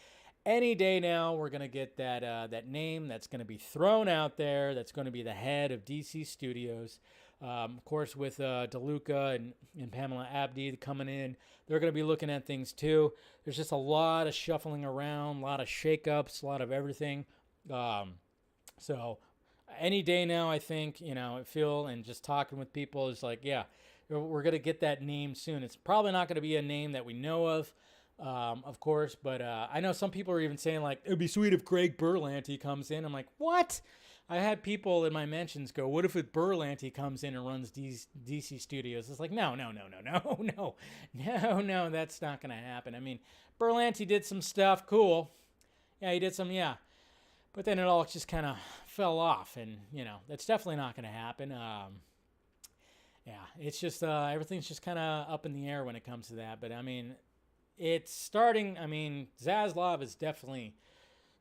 any day now, we're going to get that name that's going to be thrown out there. That's going to be the head of DC Studios. Of course, with DeLuca and Pamela Abdi coming in, they're going to be looking at things too. There's just a lot of shuffling around, a lot of shakeups, a lot of everything. So any day now, I think, I feel, and just talking with people is like, yeah, we're going to get that name soon. It's probably not going to be a name that we know of course, but I know some people are even saying, like, it'd be sweet if Craig Berlanti comes in. I'm like, what? I had people in my mentions go, what if Berlanti comes in and runs DC Studios? It's like, no, that's not going to happen. I mean, Berlanti did some stuff, cool. Yeah, he did some, yeah. But then it all just kind of fell off, and, that's definitely not going to happen. Yeah, it's just, everything's just kind of up in the air when it comes to that. But, I mean, it's starting, Zaslav is definitely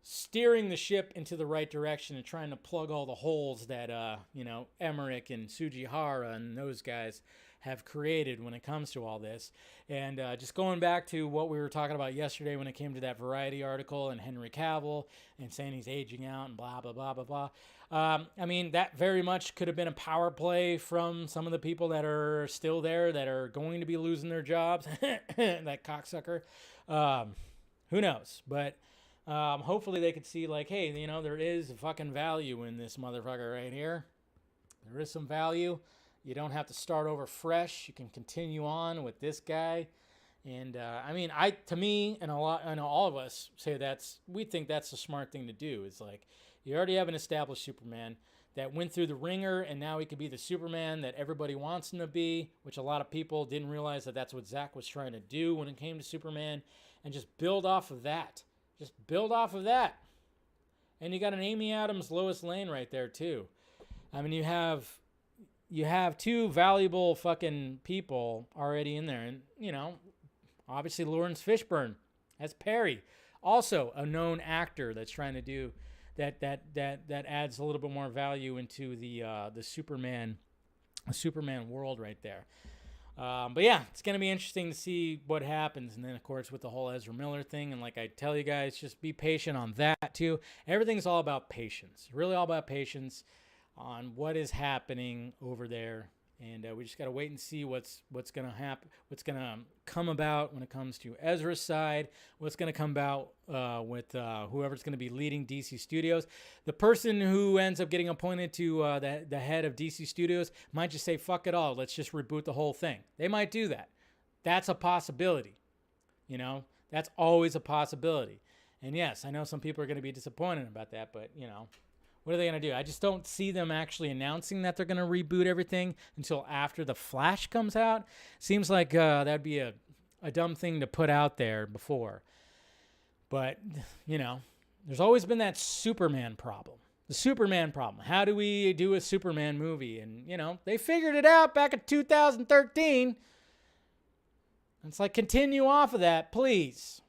steering the ship into the right direction and trying to plug all the holes that, Emmerich and Sujihara and those guys have created when it comes to all this. And just going back to what we were talking about yesterday when it came to that Variety article and Henry Cavill and saying he's aging out and blah, blah, blah, blah, blah. That very much could have been a power play from some of the people that are still there that are going to be losing their jobs. That cocksucker. Who knows? But hopefully they could see, like, hey, there is fucking value in this motherfucker right here. There is some value. You don't have to start over fresh. You can continue on with this guy. And to me, and all of us say we think that's the smart thing to do. It's like, you already have an established Superman that went through the ringer, and now he could be the Superman that everybody wants him to be, which a lot of people didn't realize that that's what Zack was trying to do when it came to Superman, and just build off of that. Just build off of that. And you got an Amy Adams, Lois Lane right there, too. You have two valuable fucking people already in there. And, obviously Lawrence Fishburne as Perry. Also a known actor that's trying to do that adds a little bit more value into the Superman world right there. But yeah, it's going to be interesting to see what happens. And then, of course, with the whole Ezra Miller thing. And like I tell you guys, just be patient on that, too. Everything's all about patience. Really all about patience on what is happening over there. And we just got to wait and see what's going to happen, what's going to come about when it comes to Ezra's side, what's going to come about with whoever's going to be leading DC Studios. The person who ends up getting appointed to the head of DC Studios might just say, fuck it all, let's just reboot the whole thing. They might do that. That's a possibility. That's always a possibility. And yes, I know some people are going to be disappointed about that, but, what are they going to do? I just don't see them actually announcing that they're going to reboot everything until after The Flash comes out. Seems like that'd be a dumb thing to put out there before. But, there's always been that Superman problem. The Superman problem. How do we do a Superman movie? And, they figured it out back in 2013. It's like, continue off of that, please.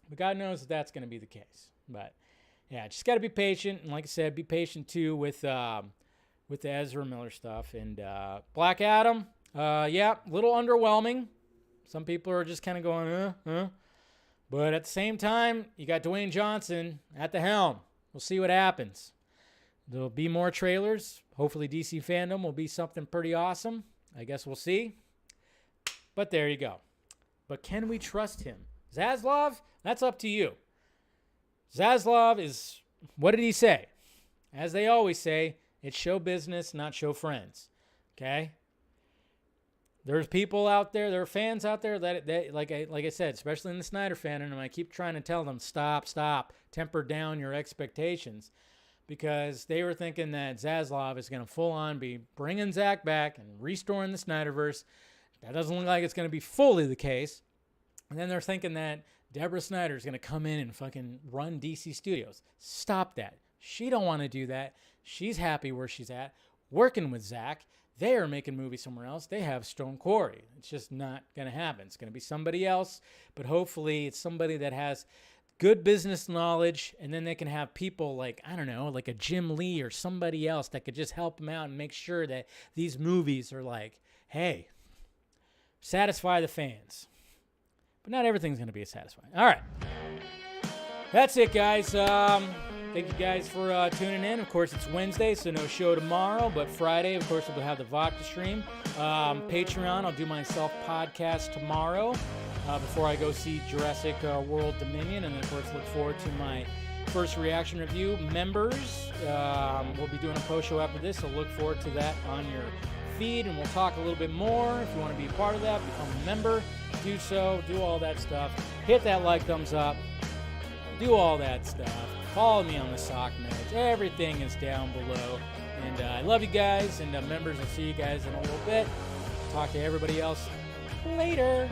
But God knows that that's going to be the case. But yeah, just got to be patient. And like I said, be patient, too, with the Ezra Miller stuff. And Black Adam, yeah, a little underwhelming. Some people are just kind of going, But at the same time, you got Dwayne Johnson at the helm. We'll see what happens. There'll be more trailers. Hopefully DC fandom will be something pretty awesome. I guess we'll see. But there you go. But can we trust him? Zaslav, that's up to you. Zaslav is, what did he say? As they always say, it's show business, not show friends. Okay? There's people out there, there are fans out there that like I said, especially in the Snyder fandom, and I keep trying to tell them, stop, temper down your expectations, because they were thinking that Zaslav is going to full on be bringing Zack back and restoring the Snyderverse. That doesn't look like it's going to be fully the case. And then they're thinking that Deborah Snyder is going to come in and fucking run DC Studios. Stop that. She don't want to do that. She's happy where she's at, working with Zack. They are making movies somewhere else. They have Stone Quarry. It's just not going to happen. It's going to be somebody else, but hopefully it's somebody that has good business knowledge, and then they can have people like, I don't know, like a Jim Lee or somebody else that could just help them out and make sure that these movies are like, hey, satisfy the fans. But not everything's going to be satisfying. All right. That's it, guys. Got Thank you guys for tuning in. Of course, it's Wednesday, so no show tomorrow. But Friday, of course, we'll have the vodka stream. Patreon, I'll do my self-podcast tomorrow before I go see Jurassic World Dominion. And then, of course, look forward to my first reaction review. Members, we'll be doing a post show after this, so look forward to that on your feed. And we'll talk a little bit more. If you want to be a part of that, become a member. Do so. Do all that stuff. Hit that like, thumbs up. Do all that stuff. Follow me on the sock notes. Everything is down below. And I love you guys. And members, I'll see you guys in a little bit. Talk to everybody else later.